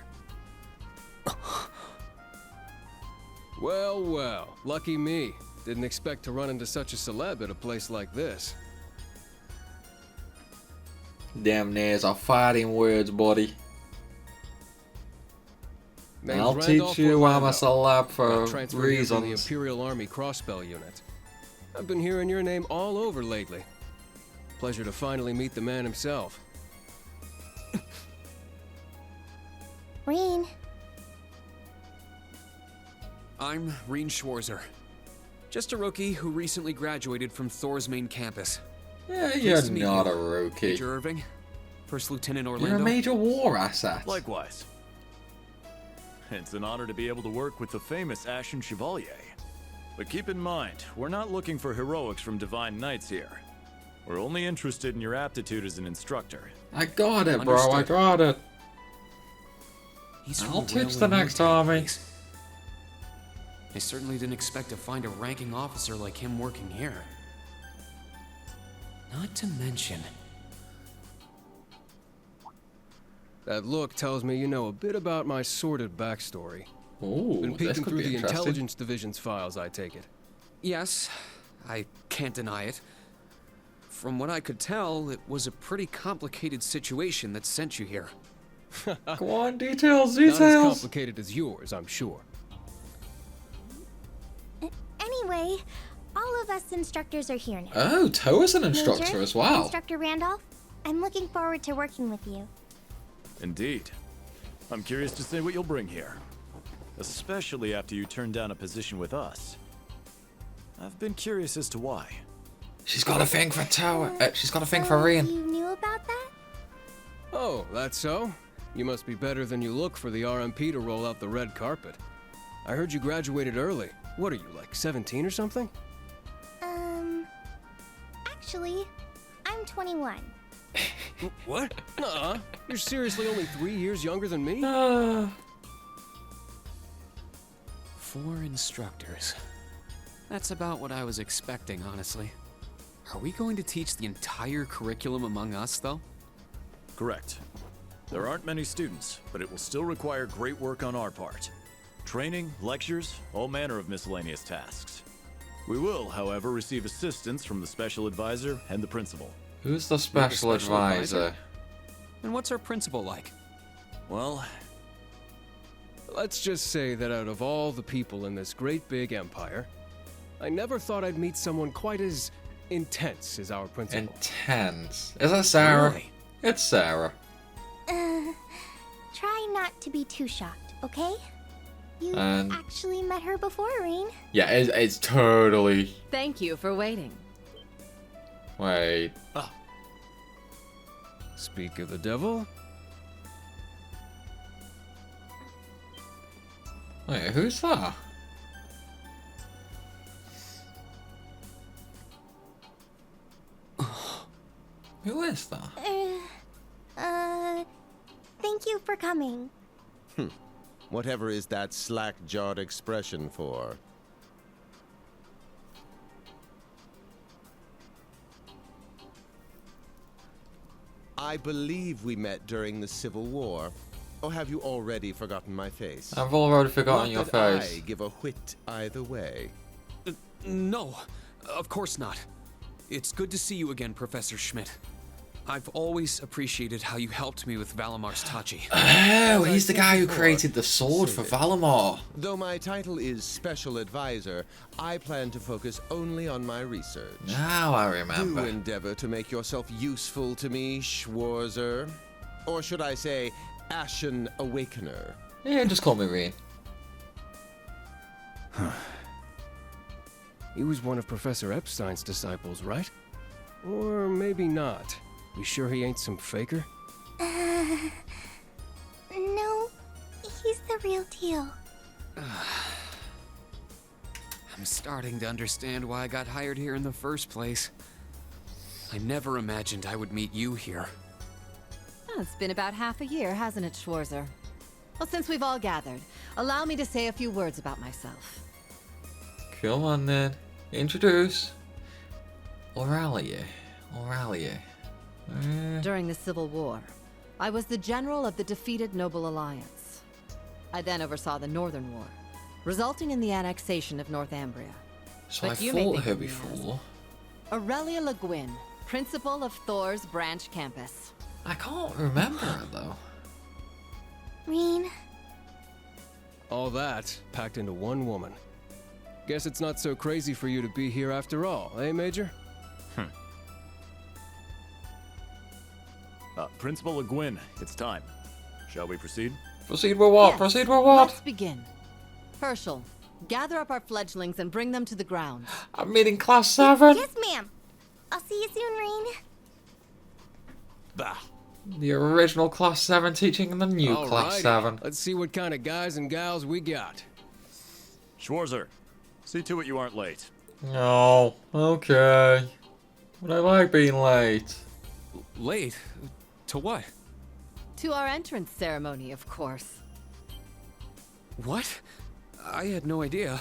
Well, well, lucky me. Didn't expect to run into such a celeb at a place like this. Damn, there's a fighting words, buddy. Name's I'll Randolph teach you I'm a Orlando. celeb for Got transferred here from the reasons. Imperial Army Crossbell Unit. I've been hearing your name all over lately. Pleasure to finally meet the man himself. Reen, I'm Reen Schwarzer. Just a rookie who recently graduated from Thor's main campus. Yeah, Pleased you're to meet not you, a rookie. Major Irving, First Lieutenant Orlando. You're a major war asset. Likewise. It's an honor to be able to work with the famous Ashen Chevalier. But keep in mind, we're not looking for heroics from Divine Knights here. We're only interested in your aptitude as an instructor. I got it, bro. I got it. I'll teach the next army. I certainly didn't expect to find a ranking officer like him working here. Not to mention... That look tells me you know a bit about my sordid backstory. Ooh, been this peeking could through be the interesting. intelligence division's files, I take it. Yes, I can't deny it. From what I could tell, it was a pretty complicated situation that sent you here. Go on, details. Not as complicated as yours, I'm sure. Anyway, all of us instructors are here now. Oh, Toa's an instructor Major, as well. Instructor Randolph, I'm looking forward to working with you. Indeed. I'm curious to see what you'll bring here. Especially after you turn down a position with us. I've been curious as to why. She's got a thing for Toa. She's got a thing for Rian. You knew about that? Oh, that's so? You must be better than you look for the RMP to roll out the red carpet. I heard you graduated early. What are you, like 17 or something? Actually, I'm 21. What? Nuh-uh. You're seriously only 3 years younger than me? 4 instructors. That's about what I was expecting, honestly. Are we going to teach the entire curriculum among us, though? Correct. There aren't many students, but it will still require great work on our part. Training, lectures, all manner of miscellaneous tasks. We will, however, receive assistance from the special advisor and the principal. Who's the special advisor? And what's our principal like? Well, let's just say that out of all the people in this great big empire, I never thought I'd meet someone quite as intense as our principal. Intense? Is that Sarah? Really? It's Sarah. Try not to be too shocked, okay? You And- actually met her before, Reen. Yeah, it's totally... Thank you for waiting. Wait. Speak of the devil. Wait, who's that? Who is that? Thank you for coming. Whatever is that slack-jawed expression for? I believe we met during the Civil War. Or have you already forgotten my face? I've already forgotten your Not that face. I give a whit either way. No, of course not. It's good to see you again, Professor Schmidt. I've always appreciated how you helped me with Valamar's Tachi. Oh, he's the guy who created the sword for Valamar. Though my title is Special Advisor, I plan to focus only on my research. Now I remember. Do endeavor to make yourself useful to me, Schwarzer. Or should I say, Ashen Awakener. Yeah, just call me Rian. He was one of Professor Epstein's disciples, right? Or maybe not. You sure he ain't some faker? No, he's the real deal. I'm starting to understand why I got hired here in the first place. I never imagined I would meet you here. Oh, it's been about half a year, hasn't it, Schwarzer? Well, since we've all gathered, allow me to say a few words about myself. Come on then. Introduce. Auralia. During the Civil War, I was the general of the defeated Noble Alliance. I then oversaw the Northern War, resulting in the annexation of Northumbria. So But I you may fought think her of me as before. Aurelia Le Guin, principal of Thor's branch campus. I can't remember her though. Reen. All that packed into one woman. Guess it's not so crazy for you to be here after all, eh, Major? Principal Le Guin, it's time. Shall we proceed? Proceed with what? Yes, Proceed with what? Let's begin. Herschel, gather up our fledglings and bring them to the grounds. I'm meeting class 7. Yes, ma'am. I'll see you soon, Reen. Bah. The original class 7 teaching the new class Alrighty. 7. Let's see what kind of guys and gals we got. Schwarzer, see to it you aren't late. Oh, okay. But I like being late. Late? To what? To our entrance ceremony, of course. What? I had no idea.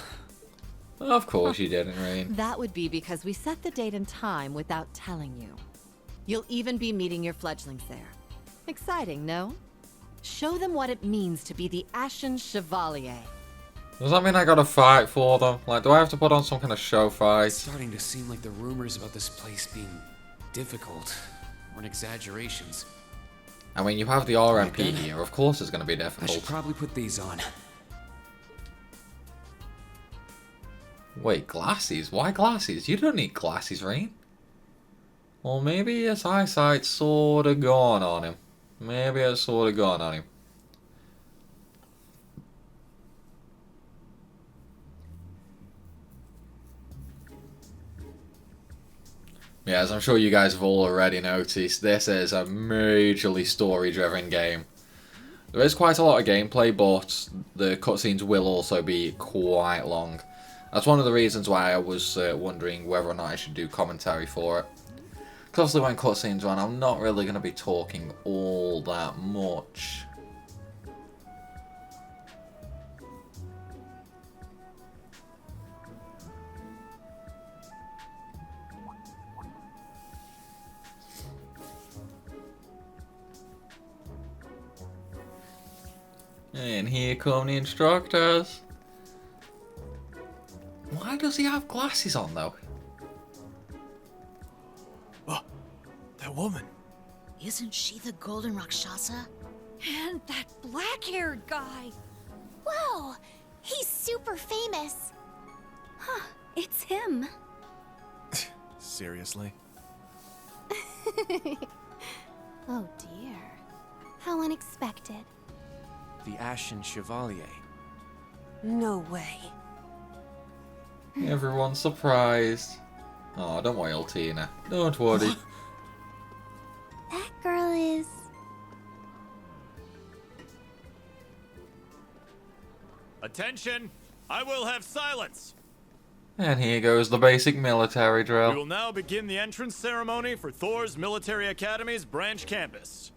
Of course you didn't, Rain. That would be because we set the date and time without telling you. You'll even be meeting your fledglings there. Exciting, no? Show them what it means to be the Ashen Chevalier. Does that mean I gotta fight for them? Like, do I have to put on some kind of show fight? It's starting to seem like the rumors about this place being difficult were an exaggerations. I mean, you have the RMP here. Of course it's gonna be difficult. I should probably put these on. Wait, glasses? Why glasses? You don't need glasses, Rain. Well, maybe his eyesight's sorta gone on him. Maybe it's sorta gone on him. Yeah, as I'm sure you guys have all already noticed, this is a majorly story-driven game. There is quite a lot of gameplay, but the cutscenes will also be quite long. That's one of the reasons why I was wondering whether or not I should do commentary for it. Because obviously when cutscenes run, I'm not really going to be talking all that much. And here come the instructors. Why does he have glasses on, though? Oh, that woman. Isn't she the Golden Rakshasa? And that black-haired guy. Whoa! He's super famous. Huh, it's him. Seriously? Oh dear. How unexpected. The Ashen Chevalier. No way. Everyone's surprised. Oh, don't worry, Altina. Don't worry. That girl is... Attention! I will have silence! And here goes the basic military We drill. will now begin the entrance ceremony for Thor's Military Academy's branch campus.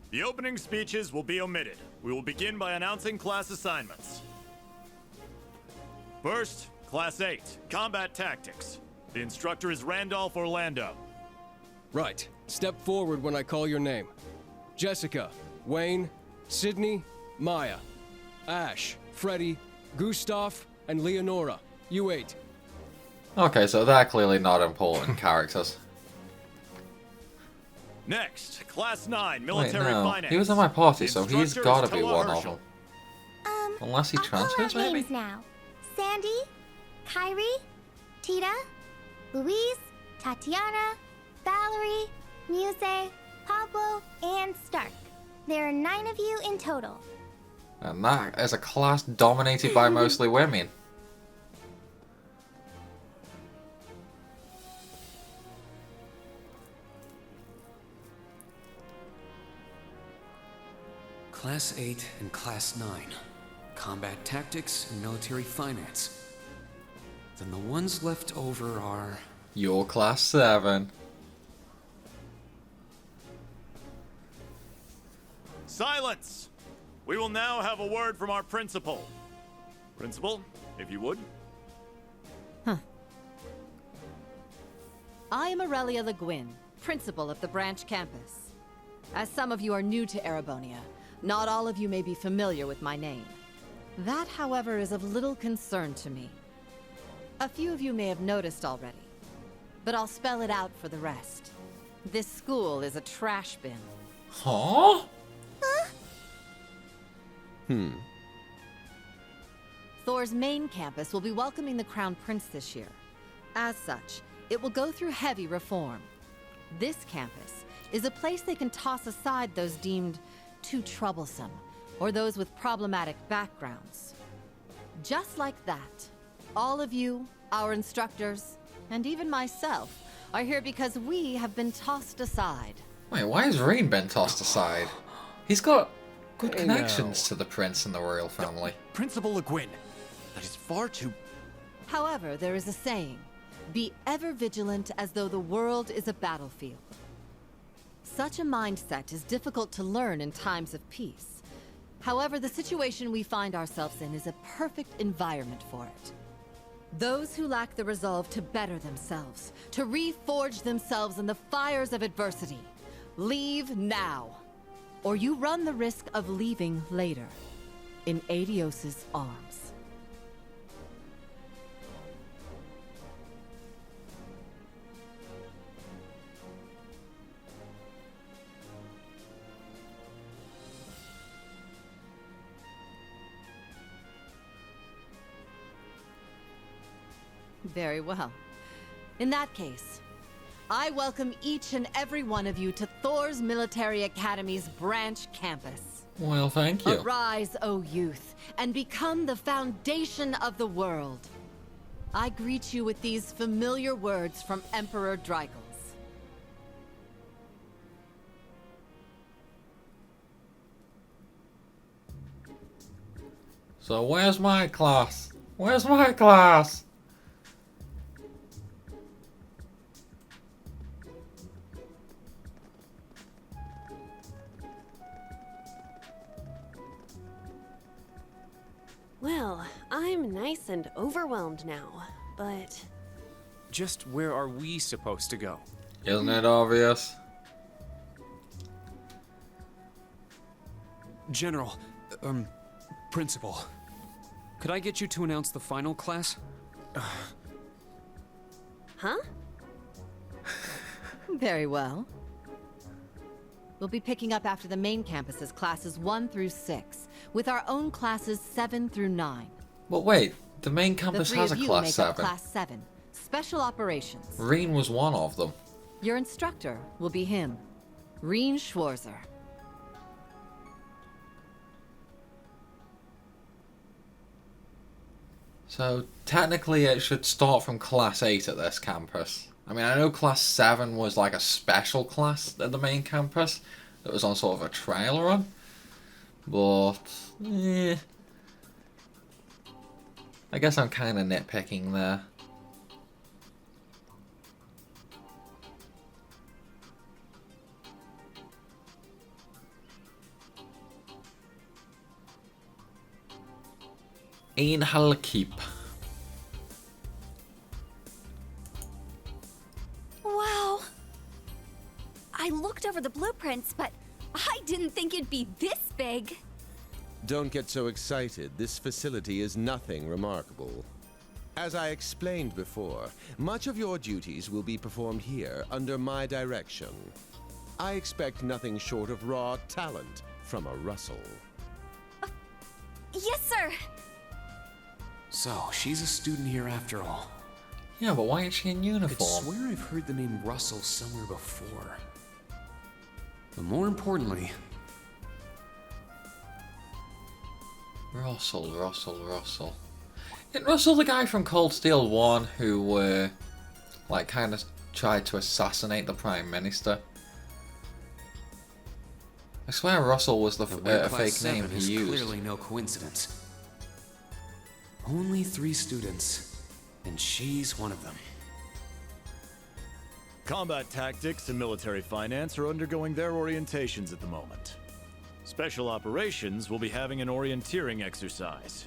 The opening speeches will be omitted. We will begin by announcing class assignments. First, Class 8, Combat Tactics. The instructor is Randolph Orlando. Right. Step forward when I call your name. Jessica, Wayne, Sydney, Maya, Ash, Freddy, Gustav, and Leonora. You 8. Okay, so they're clearly not important characters. Next, Class 9, Wait, Military no. Finance. He was in my party, The so he's instructor gotta is be Toa one of Herschel. them. Unless he I'll call transfers, out maybe? names now. Sandy, Kyrie, Tita, Louise, Tatiana, Valerie, Muse, Pablo, and Stark. There are 9 of you in total. And that is a class dominated by mostly women. Class 8 and Class 9. Combat Tactics and Military Finance. Then the ones left over are... Your class 7. Silence! We will now have a word from our principal. Principal, if you would. I am Aurelia Le Guin, principal of the branch campus. As some of you are new to Erebonia, not all of you may be familiar with my name. That, however, is of little concern to me. A few of you may have noticed already, but I'll spell it out for the rest. This school is a trash bin. Huh? Thor's main campus will be welcoming the Crown Prince this year. As such, it will go through heavy reform. This campus is a place they can toss aside those deemed too troublesome, or those with problematic backgrounds. Just like that, all of you, our instructors, and even myself, are here because we have been tossed aside. Wait, why has Rain been tossed aside? He's got good Hey, connections now. to the prince and the royal family. Principal Le Guin, That is far too... However, there is a saying, be ever vigilant as though the world is a battlefield. Such a mindset is difficult to learn in times of peace. However, the situation we find ourselves in is a perfect environment for it. Those who lack the resolve to better themselves, to reforge themselves in the fires of adversity, leave now. Or you run the risk of leaving later, in Adios's arms. Very well. In that case, I welcome each and every one of you to Thor's Military Academy's branch campus. Well, thank you. Arise, O youth, and become the foundation of the world. I greet you with these familiar words from Emperor Dreigels. So where's my class? Where's my class? Well, I'm nice and overwhelmed now, but... Just where are we supposed to go? Isn't it obvious? General, Principal, could I get you to announce the final class? Huh? Very well. We'll be picking up after the main campus's classes 1 through 6, with our own classes 7 through 9. But wait, the main campus has a The three of you class make 7. up Class 7, Special Operations. Reen was one of them. Your instructor will be him, Reen Schwarzer. So technically it should start from Class 8 at this campus. I mean, I know Class 7 was like a special class at the main campus that was on sort of a trail run. But, I guess I'm kind of nitpicking there. Ein Halkeep. Wow. I looked over the blueprints, but I didn't think it'd be this big. Don't get so excited. This facility is nothing remarkable. As I explained before, much of your duties will be performed here under my direction. I expect nothing short of raw talent from a Russell. Yes, sir. So, she's a student here after all. Yeah, but why is she in uniform? I swear I've heard the name Russell somewhere before. But more importantly... Russell. Isn't Russell the guy from Cold Steel 1 who, like, kind of tried to assassinate the Prime Minister? I swear Russell was the fake name he used. Clearly no coincidence. Only 3 students, and she's one of them. Combat tactics and military finance are undergoing their orientations at the moment. Special operations will be having an orienteering exercise.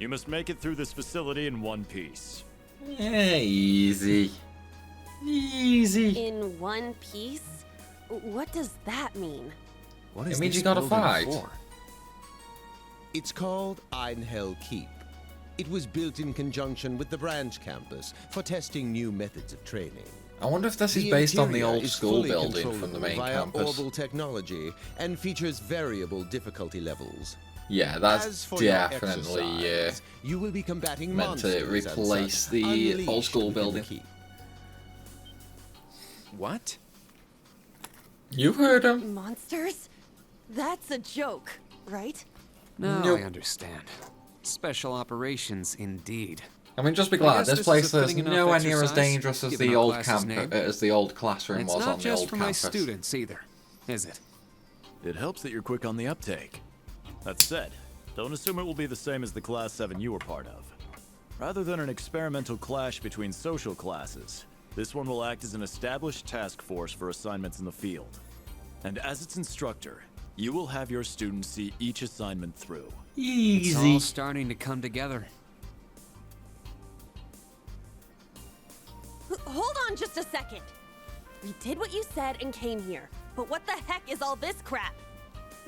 You must make it through this facility in one piece. Yeah, easy. Easy. In one piece? What does that mean? What It is means this you gotta building fight. for? It's called Einhell Keep. It was built in conjunction with the branch campus for testing new methods of training. I wonder if this is The based on the interior old is school fully building from controllable the main via campus. Orbital technology and features variable difficulty levels. Yeah, As that's for your definitely exercise, you will be combating meant to monsters and replace such the unleashed old school within the building. keep. What? You heard him. Monsters? That's a joke, right? No, Nope. I understand. Special operations, indeed. I mean, just be I glad guess this this place is a is fitting enough nowhere near as exercise, dangerous as given the our old class's name. as the old classroom And it's was not on the just old for campus. my students either, is it? It helps that you're quick on the uptake. That said, don't assume it will be the same as the Class 7 you were part of. Rather than an experimental clash between social classes, this one will act as an established task force for assignments in the field. And as its instructor, you will have your students see each assignment through. It's all starting to come together. Hold on just a second. We did what you said and came here, but what the heck is all this crap?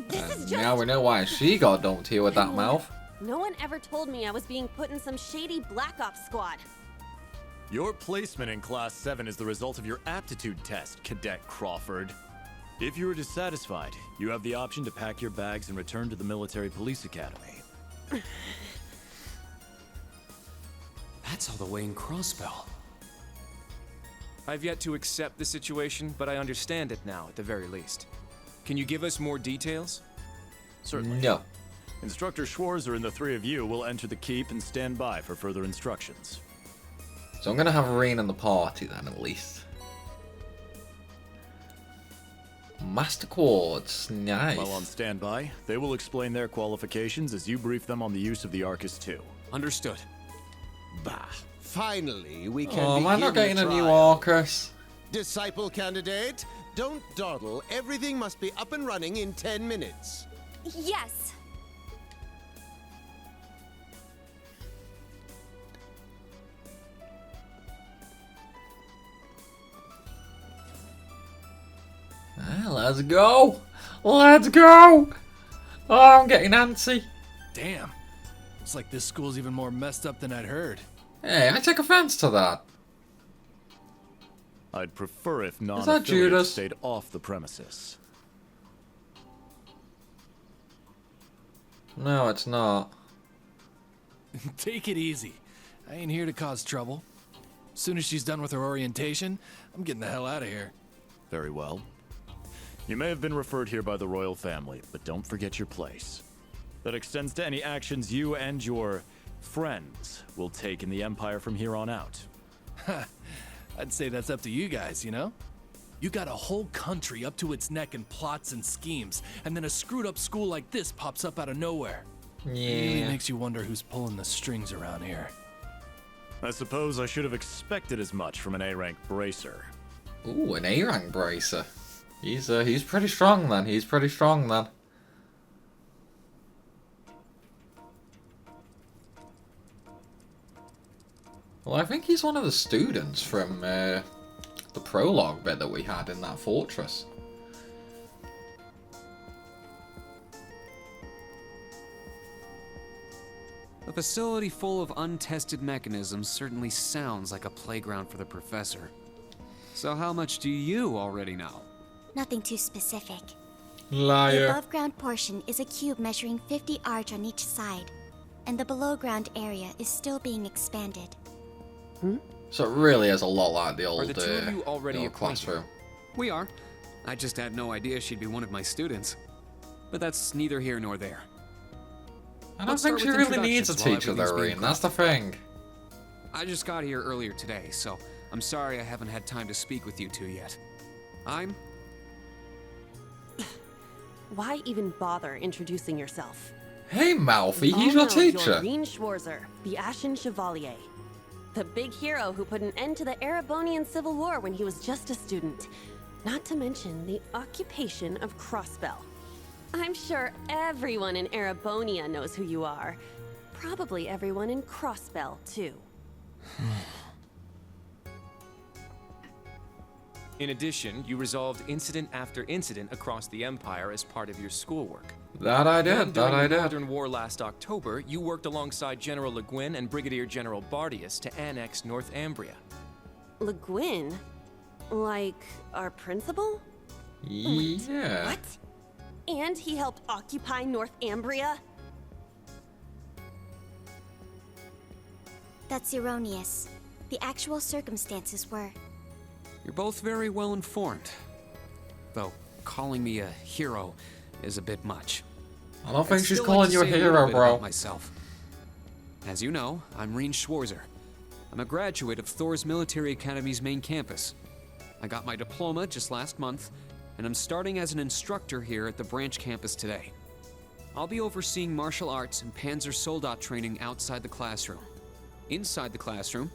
This is just... Now we know why she got dumped here with that mouth. No one ever told me I was being put in some shady Black Ops squad. Your placement in Class 7 is the result of your aptitude test, Cadet Crawford. If you are dissatisfied, you have the option to pack your bags and return to the Military Police Academy. That's all the way in Crossbell. I've yet to accept the situation, but I understand it now, at the very least. Can you give us more details? Certainly. No. Instructor Schwarzer and the three of you will enter the keep and stand by for further instructions. So I'm going to have Rain in the party then, at least. Master Quartz, nice. While on standby, they will explain their qualifications as you brief them on the use of the Arcus II. Understood. Bah. Finally, we can am I not begin getting the a new trial. Arcus? Disciple candidate, don't dawdle. Everything must be up and running in 10 minutes. Yes. Let's go! Let's go! Oh, I'm getting antsy. Damn. Looks like this school's even more messed up than I'd heard. Hey, I take offense to that. I'd prefer if that non-affiliates Judas? stayed off the premises. No, it's not. Take it easy. I ain't here to cause trouble. As soon as she's done with her orientation, I'm getting the hell out of here. Very well. You may have been referred here by the royal family, but don't forget your place. That extends to any actions you and your friends will take in the Empire from here on out. I'd say that's up to you guys, you know? You got a whole country up to its neck in plots and schemes, and then a screwed up school like this pops up out of nowhere. Yeah. Really makes you wonder who's pulling the strings around here. I suppose I should have expected as much from an A-rank bracer. Ooh, an A-rank bracer. He's pretty strong then. He's pretty strong then. Well, I think he's one of the students from the prologue bit that we had in that fortress. A facility full of untested mechanisms certainly sounds like a playground for the professor. So how much do you already know? Nothing too specific. Liar. The above ground portion is a cube measuring 50 arch on each side, and the below ground area is still being expanded. So it really is a lot like the Are old, the two of you already the old acquainted? classroom. We are. I just had no idea she'd be one of my students. But that's neither here nor there. I don't Let's think start she with really needs a introductions while teacher though, everything's being Reen. That's the thing. I just got here earlier today, so I'm sorry I haven't had time to speak with you two yet. I'm... Why even bother introducing yourself? Hey, Malfi, We he's all your know teacher. You're Reen Schwarzer, the Ashen Chevalier. The big hero who put an end to the Erebonian Civil War when he was just a student. Not to mention the occupation of Crossbell. I'm sure everyone in Erebonia knows who you are. Probably everyone in Crossbell, too. In addition, you resolved incident after incident across the Empire as part of your schoolwork. That I did, Then, that I during the did. Northern War last October, you worked alongside General Le Guin and Brigadier General Bardius to annex Northumbria. Le Guin? Like, our principal? Yeah. What? And he helped occupy Northumbria? That's erroneous. The actual circumstances were... You're both very well informed. Though, calling me a hero is a bit much. I don't think I'd she's still calling like you to a say little hero, bit bro. about myself. As you know, I'm Reen Schwarzer. I'm a graduate of Thor's Military Academy's main campus. I got my diploma just last month, and I'm starting as an instructor here at the branch campus today. I'll be overseeing martial arts and Panzer Soldat training outside the classroom. Inside the classroom,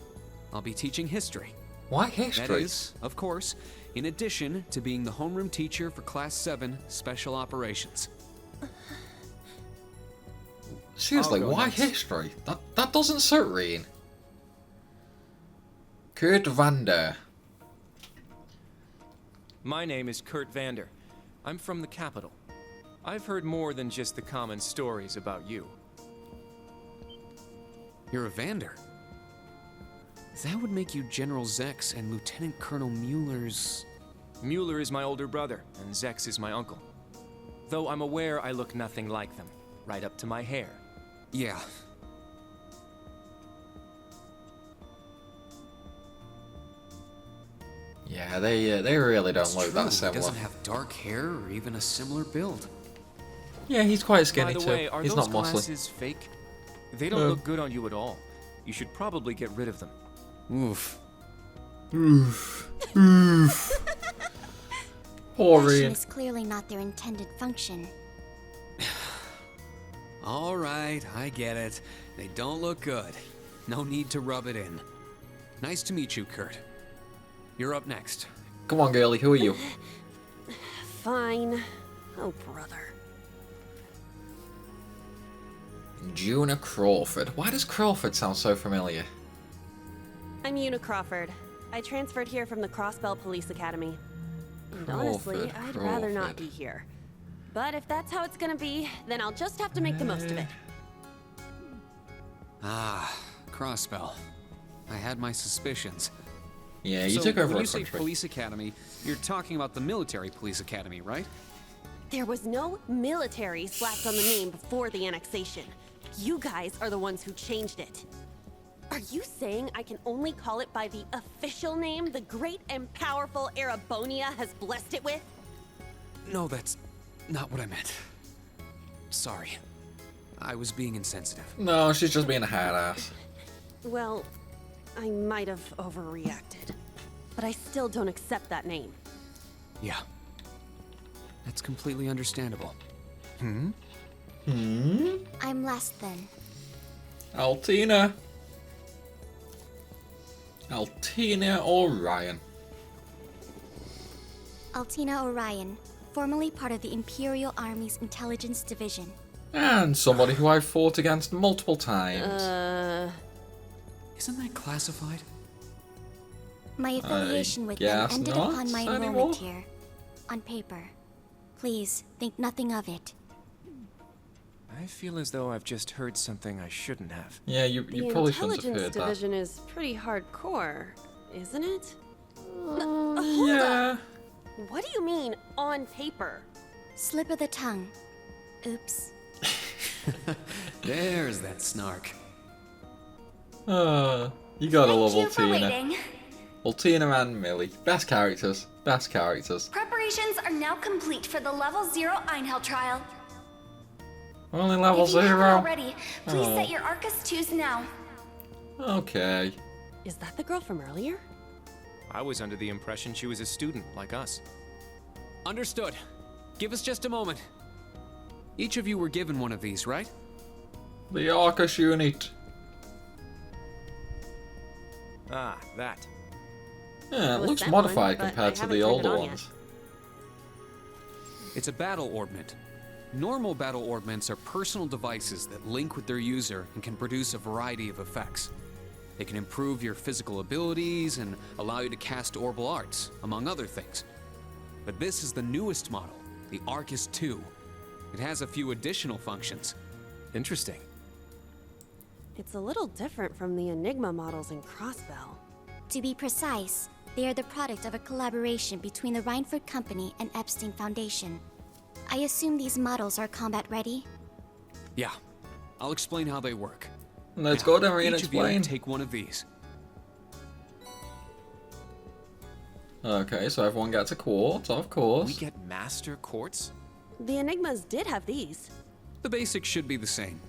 I'll be teaching history. Why history? That is, of course, in addition to being the homeroom teacher for Class 7 Special Operations. Seriously, I'll go why next. history? That doesn't suit Reen. Kurt Vander. My name is Kurt Vander. I'm from the capital. I've heard more than just the common stories about you. You're a Vander. That would make you General Zex and Lieutenant Colonel Mueller's... Mueller is my older brother, and Zex is my uncle. Though I'm aware I look nothing like them, right up to my hair. Yeah. Yeah, they really don't look that He similar. doesn't have dark hair or even a similar build. Yeah, he's quite skinny By the too. way, are He's those not muscly. glasses fake? They don't No. look good on you at all. You should probably get rid of them. Oof. Oof. Oof. Poor Fashion Reen. is clearly not their intended function. All right, I get it. They don't look good. No need to rub it in. Nice to meet you, Kurt. You're up next. Come on, girlie, who are you? Fine. Oh, brother. Juna Crawford. Why does Crawford sound so familiar? I'm Una Crawford. I transferred here from the Crossbell Police Academy. And honestly, Crawford, I'd rather not Crawford. be here. But if that's how it's gonna be, then I'll just have to make the most of it. Ah, Crossbell. I had my suspicions. Yeah, you So, took over when a you say country. police academy, you're talking about the military police academy, right? There was no military slapped on the name before the annexation. You guys are the ones who changed it. Are you saying I can only call it by the official name the great and powerful Erebonia has blessed it with? No, that's not what I meant. Sorry. I was being insensitive. No, she's just being a hard ass. Well, I might have overreacted. But I still don't accept that name. Yeah. That's completely understandable. Hmm? I'm last then. Altina. Altina Orion. Altina Orion, formerly part of the Imperial Army's Intelligence Division. And somebody who I've fought against multiple times. Isn't that classified? My affiliation with them guess ended not upon my anymore. enrollment here. On paper. Please, think nothing of it. I feel as though I've just heard something I shouldn't have. Yeah, you The probably shouldn't have Intelligence heard that. Division is pretty hardcore, isn't it? Yeah. What do you mean, on paper? Slip of the tongue. Oops. There's that snark. You gotta love Thank you for Altina. waiting. Altina and Millie. Best characters. Best characters. Preparations are now complete for the Level 0 Einhell trial. Only level If you 0. haven't already, please Oh. set your Arcus 2s now. Okay. Is that the girl from earlier? I was under the impression she was a student like us. Understood. Give us just a moment. Each of you were given one of these, right? The Arcus unit. Ah, that. Yeah, it Was looks that modified one, but compared I to haven't the turned it older on yet. ones. It's a battle orbment. Normal battle orbments are personal devices that link with their user and can produce a variety of effects. They can improve your physical abilities and allow you to cast orbal arts, among other things. But this is the newest model, the Arcus 2. It has a few additional functions. Interesting. It's a little different from the Enigma models in Crossbell. To be precise, they are the product of a collaboration between the Reinford Company and Epstein Foundation. I assume these models are combat ready? Yeah, I'll explain how they work. Let's Now, go to Marine each of you explain. take one of these. Okay, so everyone gets a quart, of course. We get master quartz? The Enigmas did have these. The basics should be the same.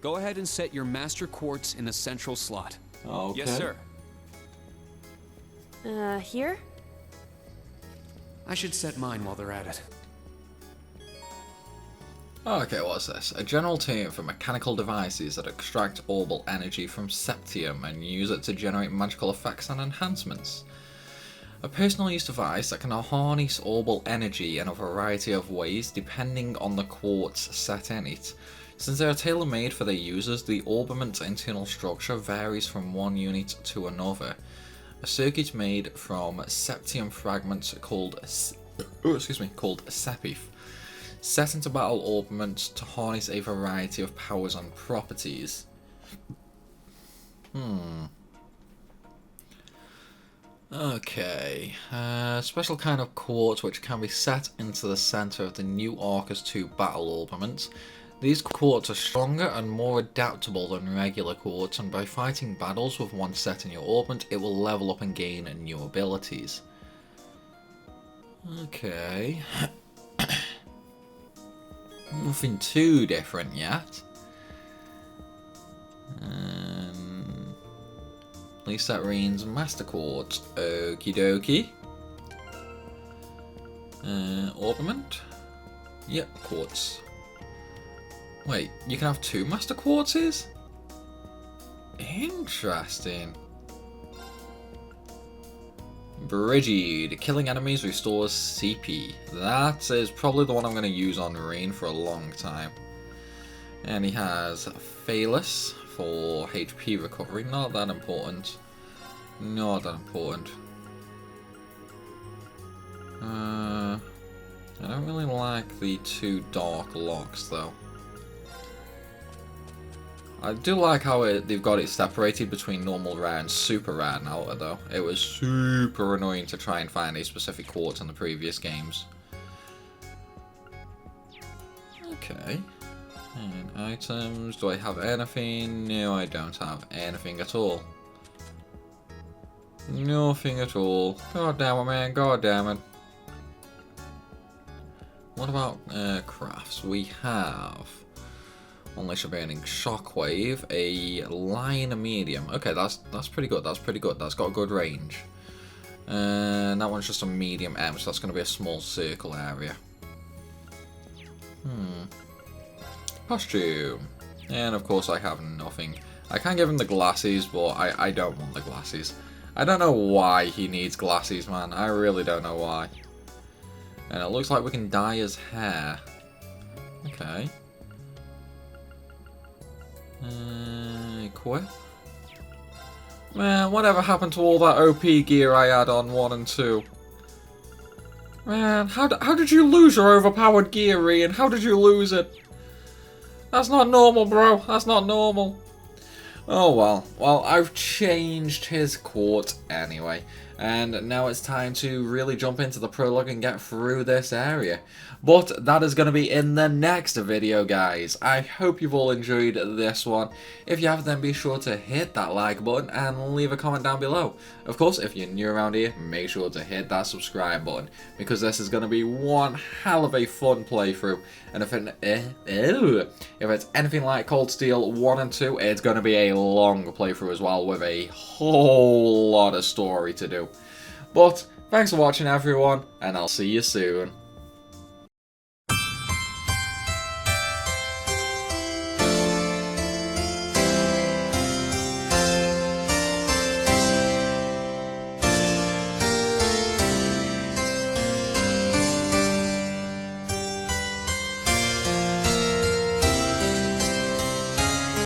Go ahead and set your master quartz in the central slot. Okay. Yes, sir. Here? I should set mine while they're at it. Okay, what's this? A general term for mechanical devices that extract orbal energy from septium and use it to generate magical effects and enhancements. A personal use device that can harness orbal energy in a variety of ways depending on the quartz set in it. Since they are tailor-made for their users, the orbament's internal structure varies from one unit to another. A circuit made from septium fragments called sepif, set into battle orbaments to harness a variety of powers and properties. Okay, special kind of quartz which can be set into the center of the new Arcus 2 battle orbament. These quartz are stronger and more adaptable than regular quartz, and by fighting battles with one set in your orbament, it will level up and gain new abilities. Okay. Nothing too different yet. Lisa Reen's Master Quartz. Okie dokie. Orbament? Yep, quartz. Wait, you can have 2 Master Quartzes? Interesting. Brigid. Killing enemies restores CP. That is probably the one I'm going to use on Reen for a long time. And he has Phalus for HP recovery. Not that important. Not that important. I don't really like the 2 dark locks though. I do like how they've got it separated between normal rare and super rare now though. It was super annoying to try and find a specific quartz in the previous games. Okay. And items, do I have anything? No, I don't have anything at all. Nothing at all. God damn it, man, god damn it. What about crafts? We have Unleash a Burning Shockwave, a Line Medium. Okay, that's pretty good, that's pretty good. That's got a good range. And that one's just a medium M, so that's going to be a small circle area. Costume. And of course I have nothing. I can give him the glasses, but I don't want the glasses. I don't know why he needs glasses, man. I really don't know why. And it looks like we can dye his hair. Okay. Equip. Man, whatever happened to all that OP gear I had on 1 and 2? Man, how did you lose your overpowered gear, Reen? How did you lose it? That's not normal, bro. That's not normal. Oh well. Well, I've changed his quartz anyway. And now it's time to really jump into the prologue and get through this area. But that is going to be in the next video, guys. I hope you've all enjoyed this one. If you have, then be sure to hit that like button and leave a comment down below. Of course, if you're new around here, make sure to hit that subscribe button, because this is going to be one hell of a fun playthrough. And if it's anything like Cold Steel 1 and 2, it's going to be a long playthrough as well, with a whole lot of story to do. But thanks for watching, everyone, and I'll see you soon.